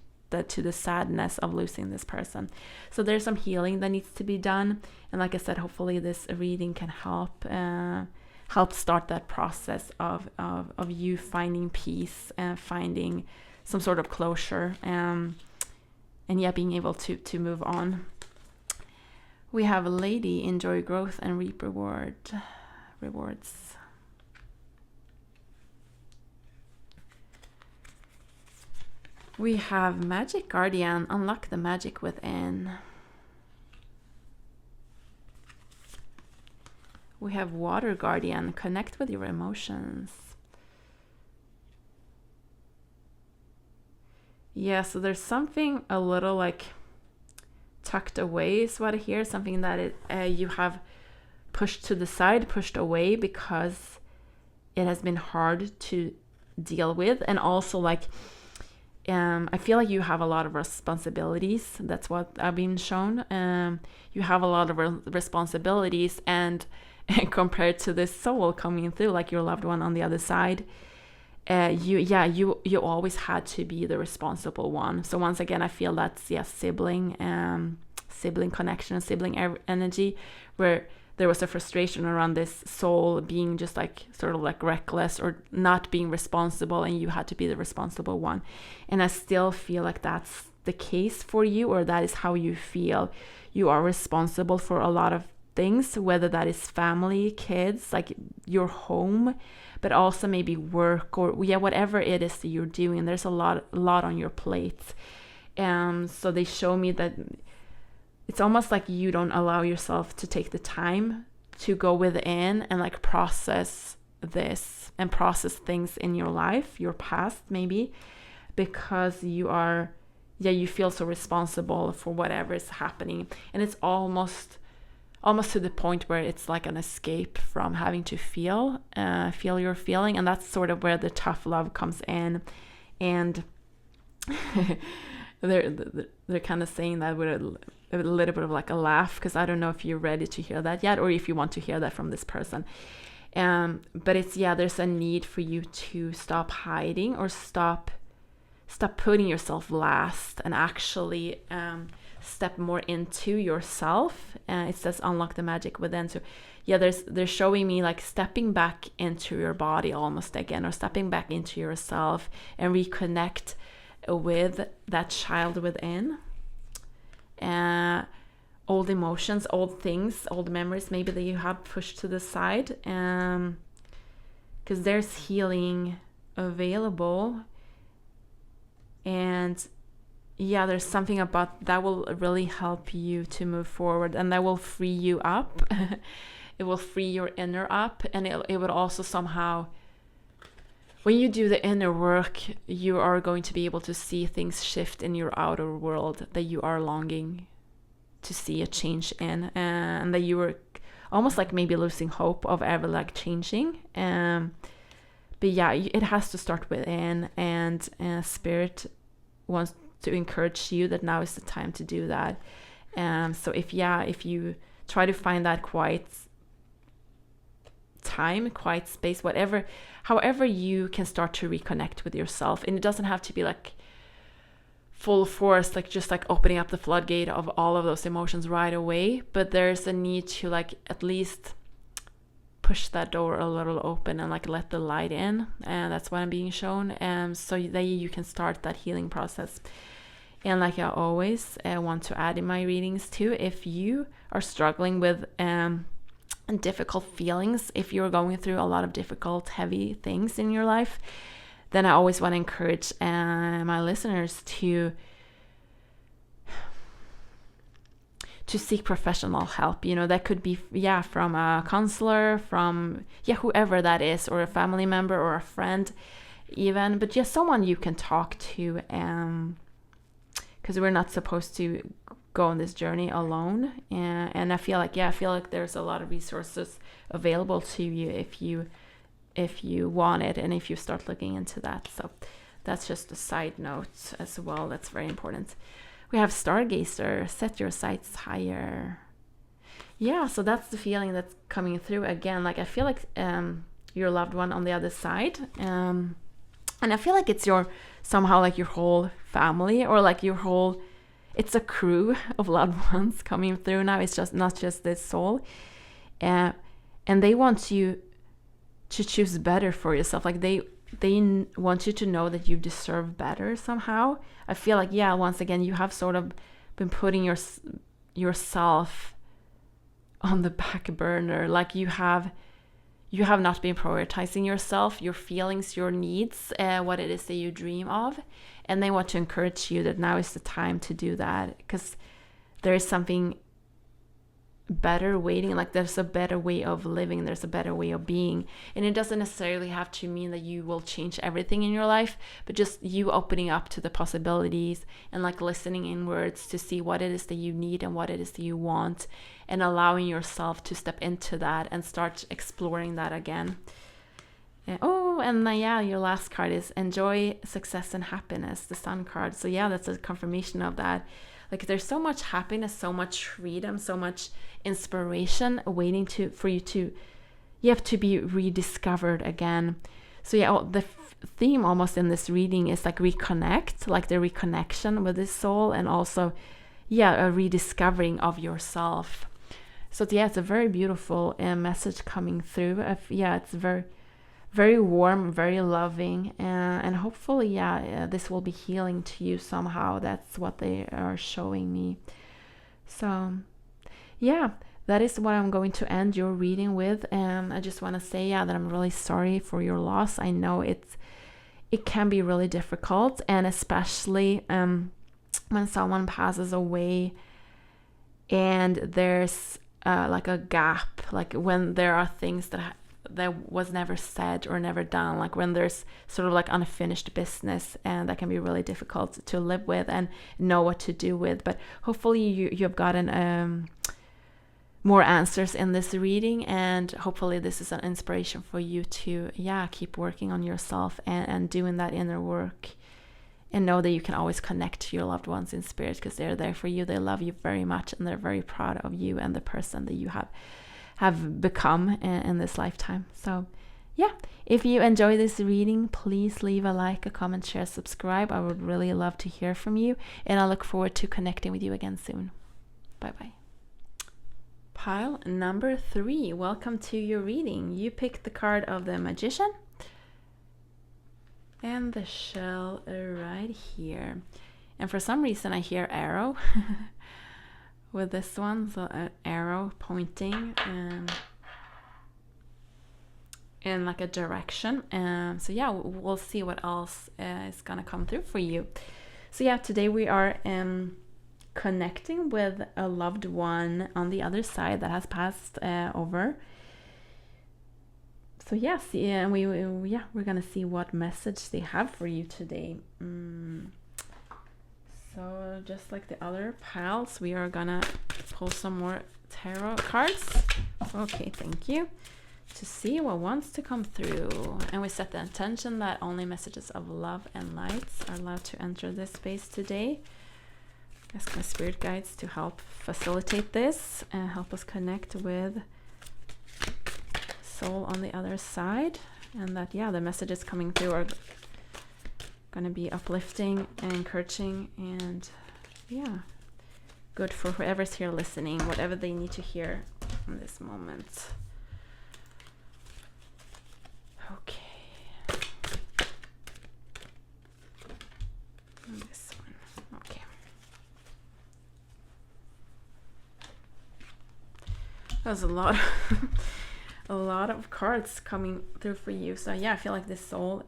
to the sadness of losing this person. So there's some healing that needs to be done, and like I said, hopefully this reading can help start that process of you finding peace and finding some sort of closure, and being able to move on. We have a lady, enjoy growth and reap rewards. We have Magic Guardian, unlock the magic within. We have Water Guardian, connect with your emotions. Yeah, so there's something a little like tucked away is what I hear, something that you have pushed to the side, pushed away because it has been hard to deal with. And also like I feel like you have a lot of responsibilities. That's what I've been shown. You have a lot of responsibilities, and compared to this soul coming through, like your loved one on the other side, you always had to be the responsible one. So once again, I feel that's sibling connection, sibling energy, where there was a frustration around this soul being just like sort of like reckless or not being responsible, and you had to be the responsible one. And I still feel like that's the case for you, or that is how you feel. You are responsible for a lot of things, whether that is family, kids, like your home, but also maybe work, or whatever it is that you're doing. There's a lot on your plate. So they show me that it's almost like you don't allow yourself to take the time to go within and like process this and process things in your life, your past maybe, because you feel so responsible for whatever is happening. And it's almost to the point where it's like an escape from having to feel your feeling. And that's sort of where the tough love comes in. And they're kind of saying that with a little bit of like a laugh, because I don't know if you're ready to hear that yet, or if you want to hear that from this person. But it's there's a need for you to stop hiding, or stop putting yourself last, and actually step more into yourself. It says unlock the magic within. So they're showing me like stepping back into your body almost again, or stepping back into yourself and reconnect with that child within. Old emotions, old things, old memories maybe that you have pushed to the side, because there's healing available. And there's something about that will really help you to move forward, and that will free you up. It will free your inner up, and it would also somehow, when you do the inner work, you are going to be able to see things shift in your outer world that you are longing to see a change in, and that you were almost like maybe losing hope of ever like changing. But it has to start within, and Spirit wants to encourage you that now is the time to do that. So if you try to find that quiet time, quiet space, however you can start to reconnect with yourself. And it doesn't have to be like full force, like just like opening up the floodgate of all of those emotions right away, but there's a need to like at least push that door a little open and like let the light in. And that's what I'm being shown, so that you can start that healing process. And like I always want to add in my readings too, if you are struggling with difficult feelings, if you're going through a lot of difficult, heavy things in your life, then I always want to encourage my listeners to seek professional help. That could be from a counselor, from whoever that is, or a family member or a friend even, but just someone you can talk to, because we're not supposed to go on this journey alone. And I feel like there's a lot of resources available to you if you want it, and if you start looking into that. So that's just a side note as well. That's very important. We have Stargazer, set your sights higher. So that's the feeling that's coming through again. Like I feel like your loved one on the other side, and I feel like it's somehow like your whole family, or like your whole, it's a crew of loved ones coming through now. It's just not just this soul, and they want you to choose better for yourself. Like they want you to know that you deserve better somehow. I feel like once again you have sort of been putting yourself on the back burner. Like you have not been prioritizing yourself, your feelings, your needs, what it is that you dream of. And they want to encourage you that now is the time to do that, because there is something better waiting, like there's a better way of living, there's a better way of being. And it doesn't necessarily have to mean that you will change everything in your life, but just you opening up to the possibilities and like listening inwards to see what it is that you need and what it is that you want, and allowing yourself to step into that and start exploring that again. Yeah, your last card is enjoy success and happiness, the Sun card. So yeah, that's a confirmation of that. Like there's so much happiness, so much freedom, so much inspiration waiting for you have to be rediscovered again. So yeah, the theme almost in this reading is like reconnect, like the reconnection with the soul, and also a rediscovering of yourself. So yeah, it's a very beautiful message coming through. It's very, very warm, very loving, and hopefully this will be healing to you somehow. That's what they are showing me. So that is what I'm going to end your reading with. I just want to say that I'm really sorry for your loss. I know it can be really difficult, and especially when someone passes away and there's like a gap, like when there are things that was never said or never done, like when there's sort of like unfinished business, and that can be really difficult to live with and know what to do with. But hopefully you've gotten more answers in this reading, and hopefully this is an inspiration for you to keep working on yourself and doing that inner work, and know that you can always connect to your loved ones in spirit, because they're there for you. They love you very much, and they're very proud of you and the person that you have become in this lifetime. So if you enjoy this reading, please leave a like, a comment, share, subscribe. I would really love to hear from you, and I look forward to connecting with you again soon. Bye bye. Pile number 3, welcome to your reading. You picked the card of the Magician and the shell right here, and for some reason I hear arrow with this one, so an arrow pointing in like a direction. So we'll see what else is gonna come through for you. So today we are connecting with a loved one on the other side that has passed over. So we're gonna see what message they have for you today. So just like the other piles, we are gonna pull some more tarot cards. Okay, thank you. To see what wants to come through. And we set the intention that only messages of love and lights are allowed to enter this space today. Ask my spirit guides to help facilitate this and help us connect with soul on the other side. And that, the messages coming through are going to be uplifting and encouraging, and good for whoever's here listening, whatever they need to hear in this moment. Okay. And this one. Okay. There's a lot a lot of cards coming through for you. So I feel like this soul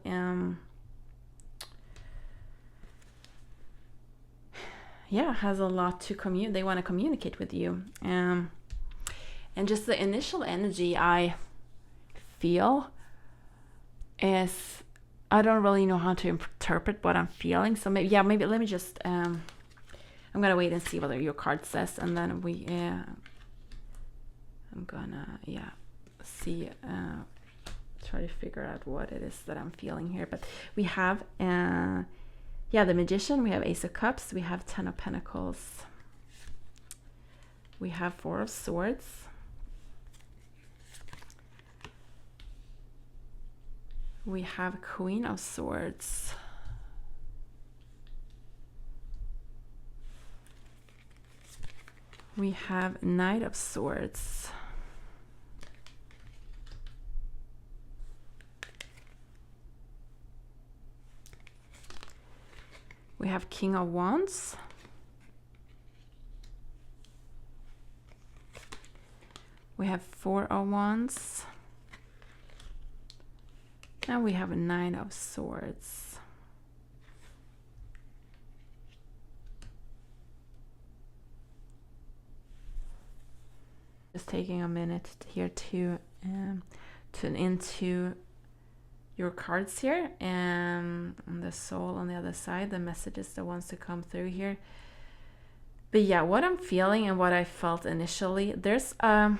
has a lot to they want to communicate with you, and just the initial energy I feel is, I don't really know how to interpret what I'm feeling, so maybe let me just I'm gonna wait and see what your card says, and then I'm gonna see try to figure out what it is that I'm feeling here. But we have the Magician, we have Ace of Cups, we have Ten of Pentacles, we have Four of Swords, we have Queen of Swords, we have Knight of Swords, we have King of Wands, we have Four of Wands, and we have a Nine of Swords. Just taking a minute here to tune into your cards here, and the soul on the other side, the messages that wants to come through here. But yeah, what I'm feeling and what I felt initially, there's a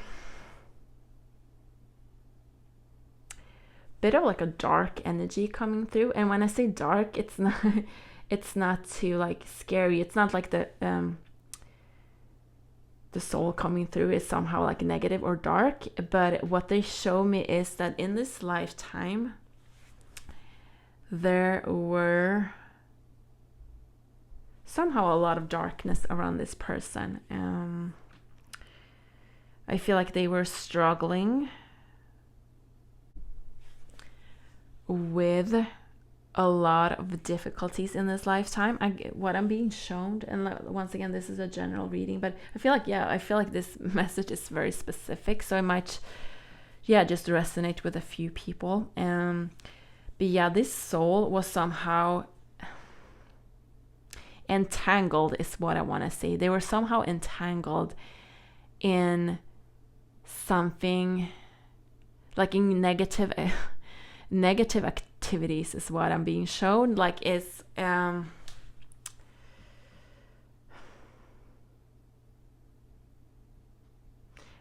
bit of like a dark energy coming through. And when I say dark, it's not too like scary. It's not like the soul coming through is somehow like negative or dark. But what they show me is that in this lifetime, there were somehow a lot of darkness around this person. I feel like they were struggling with a lot of difficulties in this lifetime. What I'm being shown, and once again, this is a general reading, but I feel like this message is very specific, so it might just resonate with a few people. But yeah, this soul was somehow entangled, is what I want to say. They were somehow entangled in something, like in negative activities, is what I'm being shown. Like it's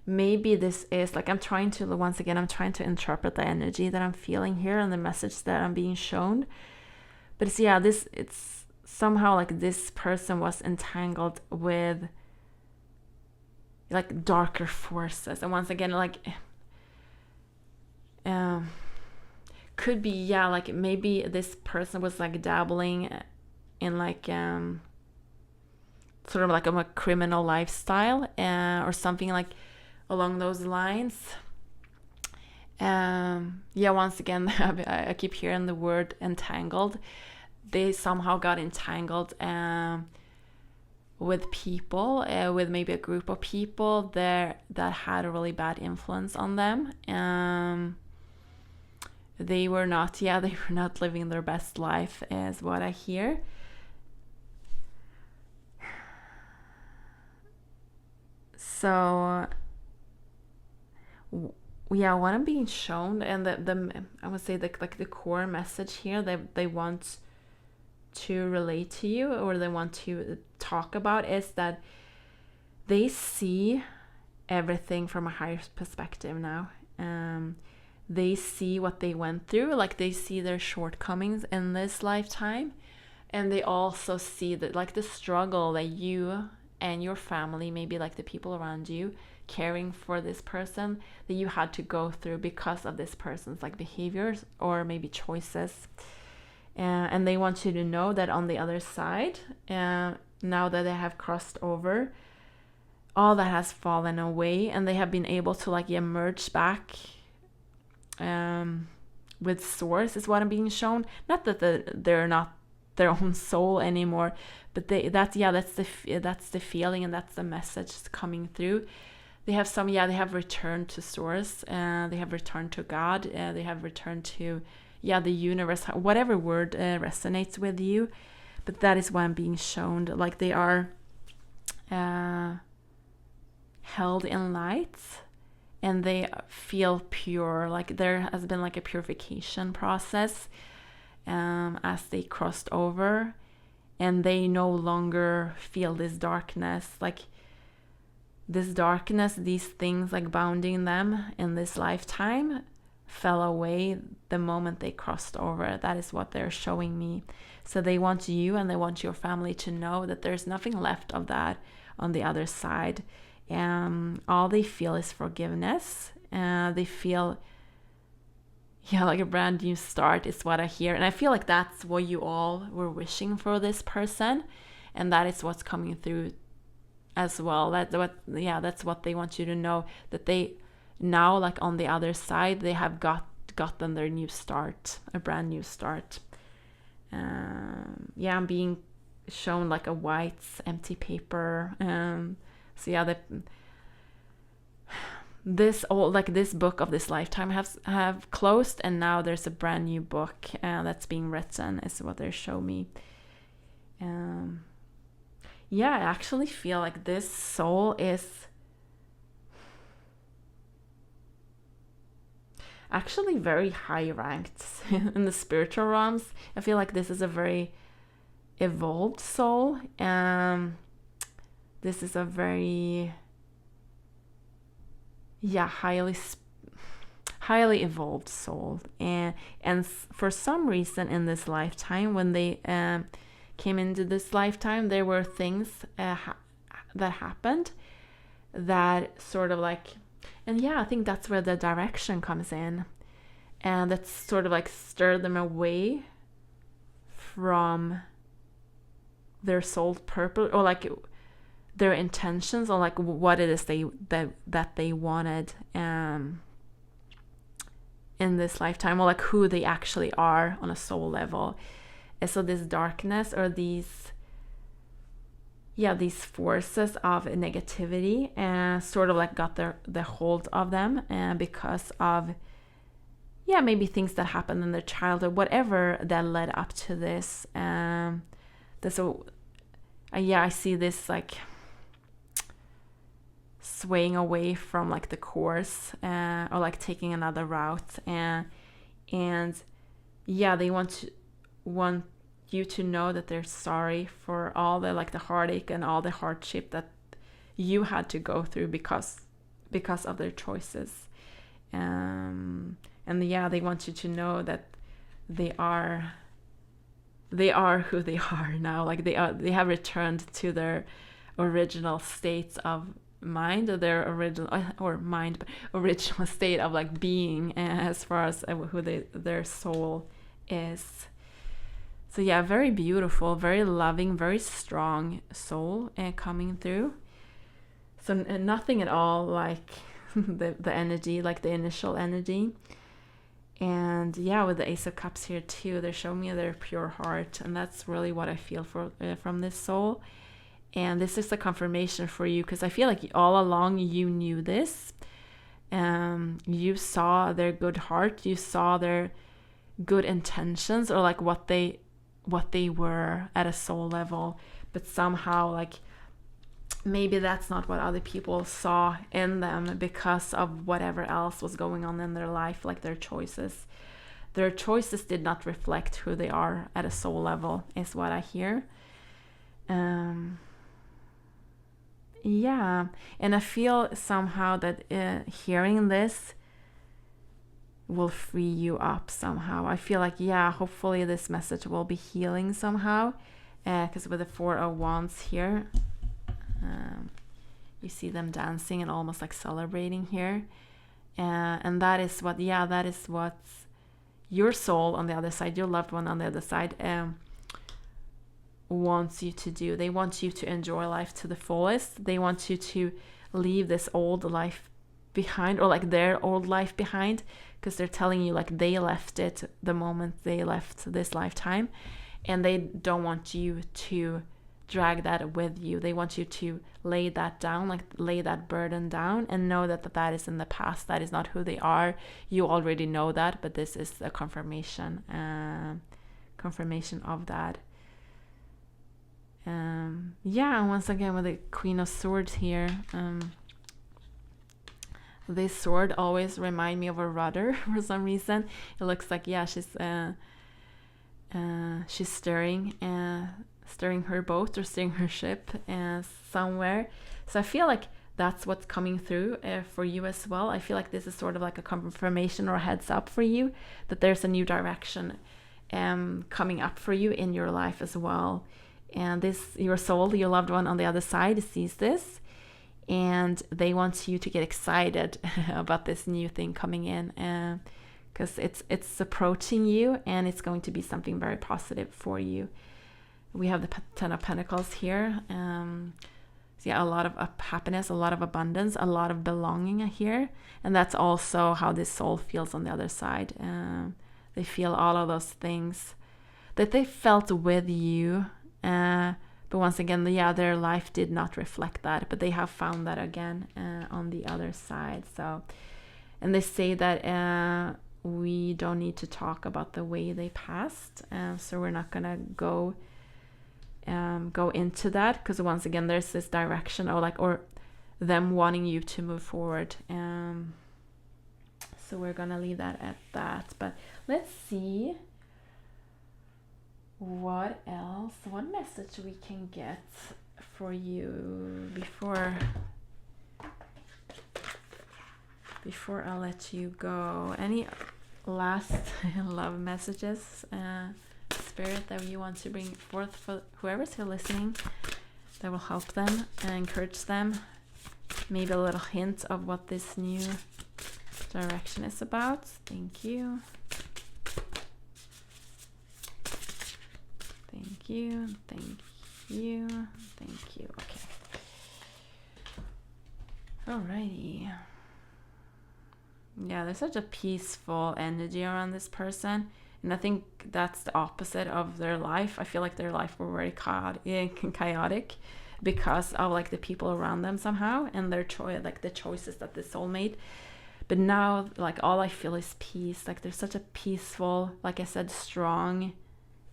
maybe this is like, I'm trying to interpret the energy that I'm feeling here and the message that I'm being shown. But it's somehow like this person was entangled with like darker forces. And once again, like could be like maybe this person was like dabbling in like sort of like a criminal lifestyle, or something like along those lines. Once again, I keep hearing the word entangled. They somehow got entangled with people, with maybe a group of people that had a really bad influence on them. They were not living their best life, is what I hear. So what I'm being shown, and the I would say the core message here that they want to relate to you, or they want to talk about, is that they see everything from a higher perspective now. They see what they went through, like they see their shortcomings in this lifetime, and they also see that like the struggle that you and your family, maybe like the people around you caring for this person, that you had to go through because of this person's like behaviors or maybe choices. And they want you to know that on the other side, now that they have crossed over, all that has fallen away, and they have been able to like emerge back with source, is what I'm being shown. Not that they're not their own soul anymore, but that's the feeling, and that's the message coming through. They have returned to source, they have returned to God, they have returned to the universe, whatever word resonates with you. But that is what I'm being shown. Like they are held in light, and they feel pure. Like there has been like a purification process as they crossed over, and they no longer feel this darkness. Like this darkness, these things like bounding them in this lifetime, fell away the moment they crossed over. That is what they're showing me. So they want you and they want your family to know that there's nothing left of that on the other side. All they feel is forgiveness. They feel like a brand new start, is what I hear. And I feel like that's what you all were wishing for this person, and that is what's coming through as well. That's what they want you to know, that they now, like on the other side, they have gotten their new start, a brand new start. I'm being shown like a white empty paper. This book of this lifetime have closed, and now there's a brand new book that's being written, is what they show me. I actually feel like this soul is actually very high ranked in the spiritual realms. I feel like this is a very evolved soul. This is a very highly evolved soul, and for some reason in this lifetime, when they came into this lifetime, there were things that happened that sort of like, and I think that's where the direction comes in, and that sort of like stirred them away from their soul purpose, or like their intentions, or like what it is that they wanted in this lifetime, or like who they actually are on a soul level. And so this darkness, or these forces of negativity sort of like got the hold of them, because of maybe things that happened in their childhood, whatever that led up to this. I see this like swaying away from like the course, or like taking another route, and they want you to know that they're sorry for all the like the heartache and all the hardship that you had to go through because of their choices, and they want you to know that they are who they are now. Like they have returned to their original states of mind, or their original state of like being, as far as who their soul is. So very beautiful, very loving, very strong soul coming through. So nothing at all like the energy, like the initial energy. And with the Ace of Cups here too, they're showing me their pure heart, and that's really what I feel from this soul. And this is a confirmation for you, because I feel like all along you knew this. You saw their good heart, you saw their good intentions, or like what they were at a soul level, but somehow like maybe that's not what other people saw in them because of whatever else was going on in their life, like their choices. Their choices did not reflect who they are at a soul level, is what I hear. And I feel somehow that hearing this will free you up somehow. I feel like hopefully this message will be healing somehow, because with the Four of Wands here, you see them dancing and almost like celebrating here, and that is what your soul on the other side, your loved one on the other side, wants you to do. They want you to enjoy life to the fullest. They want you to leave this old life behind, or like their old life behind, because they're telling you like they left it the moment they left this lifetime, and they don't want you to drag that with you. They want you to lay that down, like lay that burden down, and know that is in the past. That is not who they are. You already know that, but this is a confirmation of that. Once again with the Queen of Swords here, this sword always remind me of a rudder for some reason. It looks like she's steering her boat, or steering her ship somewhere. So I feel like that's what's coming through for you as well. I feel like this is sort of like a confirmation or a heads up for you that there's a new direction coming up for you in your life as well. And your soul, your loved one on the other side, sees this, and they want you to get excited about this new thing coming in, because it's approaching you, and it's going to be something very positive for you. We have the Ten of Pentacles here. A lot of happiness, a lot of abundance, a lot of belonging here, and that's also how this soul feels on the other side. They feel all of those things that they felt with you. But once again, their life did not reflect that, but they have found that again on the other side. So, and they say that we don't need to talk about the way they passed, so we're not gonna go into that, because once again, there's this direction, or them wanting you to move forward. So we're gonna leave that at that. But let's see what else, what message we can get for you before I let you go. Any last love messages, Spirit, that you want to bring forth for whoever's still listening, that will help them and encourage them? Maybe a little hint of what this new direction is about. Thank you. Thank you. Thank you. Thank you. Okay. Alrighty. Yeah, there's such a peaceful energy around this person. And I think that's the opposite of their life. I feel like their life were very chaotic because of like the people around them somehow, and their like the choices that the soul made. But now, like, all I feel is peace. Like, there's such a peaceful, like I said, strong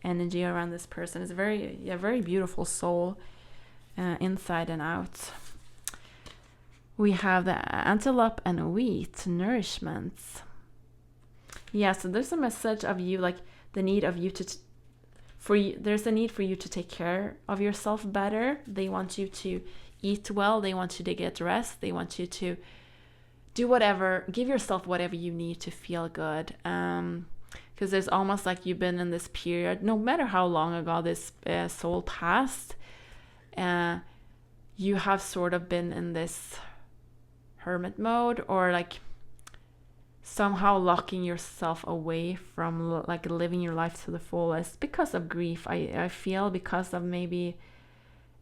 energy around this person. It's a very beautiful soul, inside and out. We have the antelope and wheat, nourishments. Yeah, so there's a message of you, like the need of you there's a need for you to take care of yourself better. They want you to eat well. They want you to get rest. They want you to do whatever, give yourself whatever you need to feel good. Because there's almost like you've been in this period, no matter how long ago this soul passed, you have sort of been in this hermit mode, or like somehow locking yourself away from like living your life to the fullest because of grief. I feel because of maybe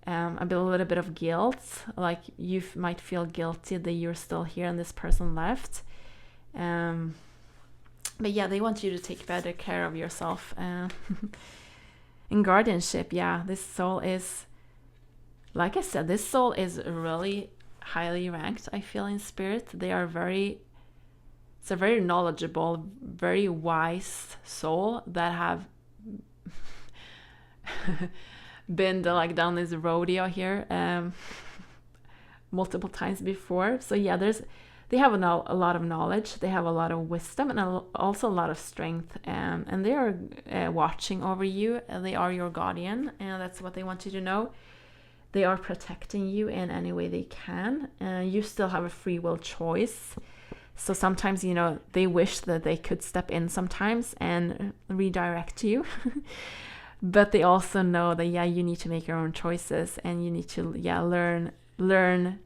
a little bit of guilt. Like you might feel guilty that you're still here and this person left. But yeah, they want you to take better care of yourself. In guardianship, yeah, this soul is, like I said, this soul is really highly ranked, I feel, in spirit. They are it's a very knowledgeable, very wise soul that have been like down this rodeo here multiple times before. So yeah, they have a lot of knowledge, they have a lot of wisdom, and also a lot of strength, and they are watching over you, and they are your guardian, and that's what they want you to know. They are protecting you in any way they can. You still have a free will choice. So sometimes, you know, they wish that they could step in sometimes and redirect you. But they also know that, yeah, you need to make your own choices, and you need to, yeah, learn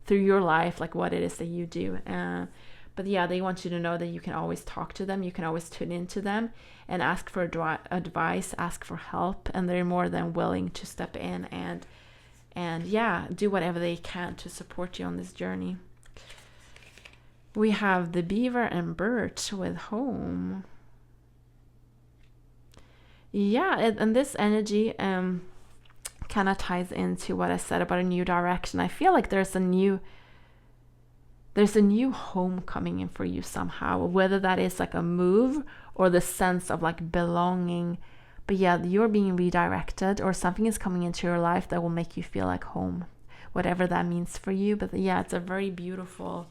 through your life, like what it is that you do. But yeah, they want you to know that you can always talk to them. You can always tune into them and ask for advice, ask for help. And they're more than willing to step in and yeah, do whatever they can to support you on this journey. We have the beaver and birch with home. Yeah, and this energy kind of ties into what I said about a new direction. I feel like there's a new home coming in for you somehow, whether that is like a move or the sense of like belonging. But yeah, you're being redirected, or something is coming into your life that will make you feel like home, whatever that means for you. But yeah, it's a very beautiful,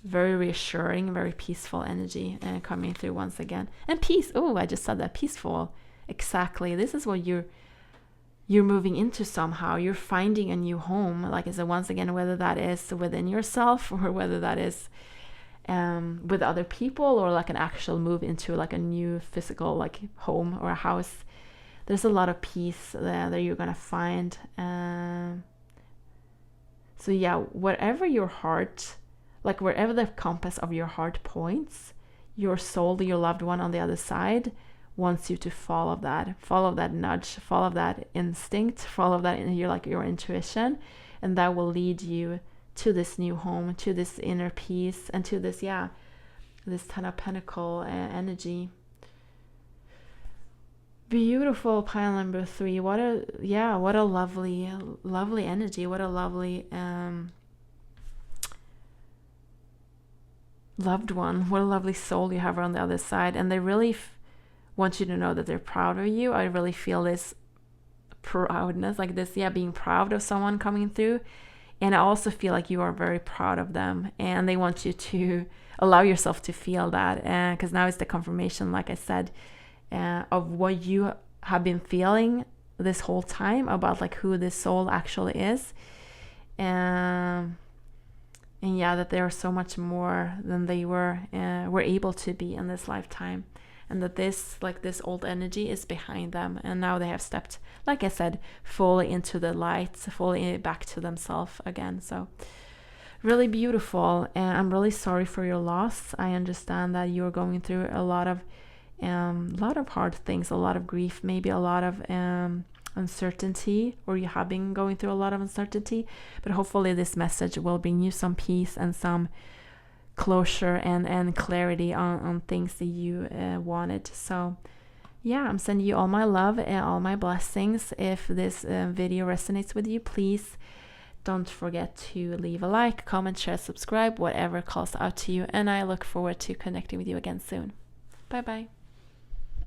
very reassuring, very peaceful energy coming through once again. And peace. Oh, I just said that. Peaceful. Exactly. This is what you're moving into somehow. You're finding a new home. Like I said, once again, whether that is within yourself or whether that is with other people, or like an actual move into like a new physical like home or a house. There's a lot of peace there that you're gonna find. So yeah, wherever your heart, like wherever the compass of your heart points, your soul, your loved one on the other side, wants you to follow that nudge, follow that instinct, follow that your intuition, and that will lead you to this new home, to this inner peace, and to this this Ten of Pentacle energy. Beautiful pile number 3. What a lovely energy. What a lovely loved one. What a lovely soul you have on the other side, and they really want you to know that they're proud of you. I really feel this proudness, like this, being proud of someone coming through. And I also feel like you are very proud of them, and they want you to, allow yourself to feel that, because now it's the confirmation, like I said, of what you have been feeling this whole time about like who this soul actually is. And yeah, that they are so much more than they were able to be in this lifetime, and that this old energy is behind them, and now they have stepped, like I said, fully into the light, fully back to themselves again. So really beautiful. And I'm really sorry for your loss. I understand that you're going through a lot of hard things, a lot of grief, maybe a lot of uncertainty, or you have been going through a lot of uncertainty, but hopefully this message will bring you some peace and some closure and clarity on things that you wanted. So yeah, I'm sending you all my love and all my blessings. If this video resonates with you, please don't forget to leave a like, comment, share, subscribe, whatever calls out to you, and I look forward to connecting with you again soon. Bye bye.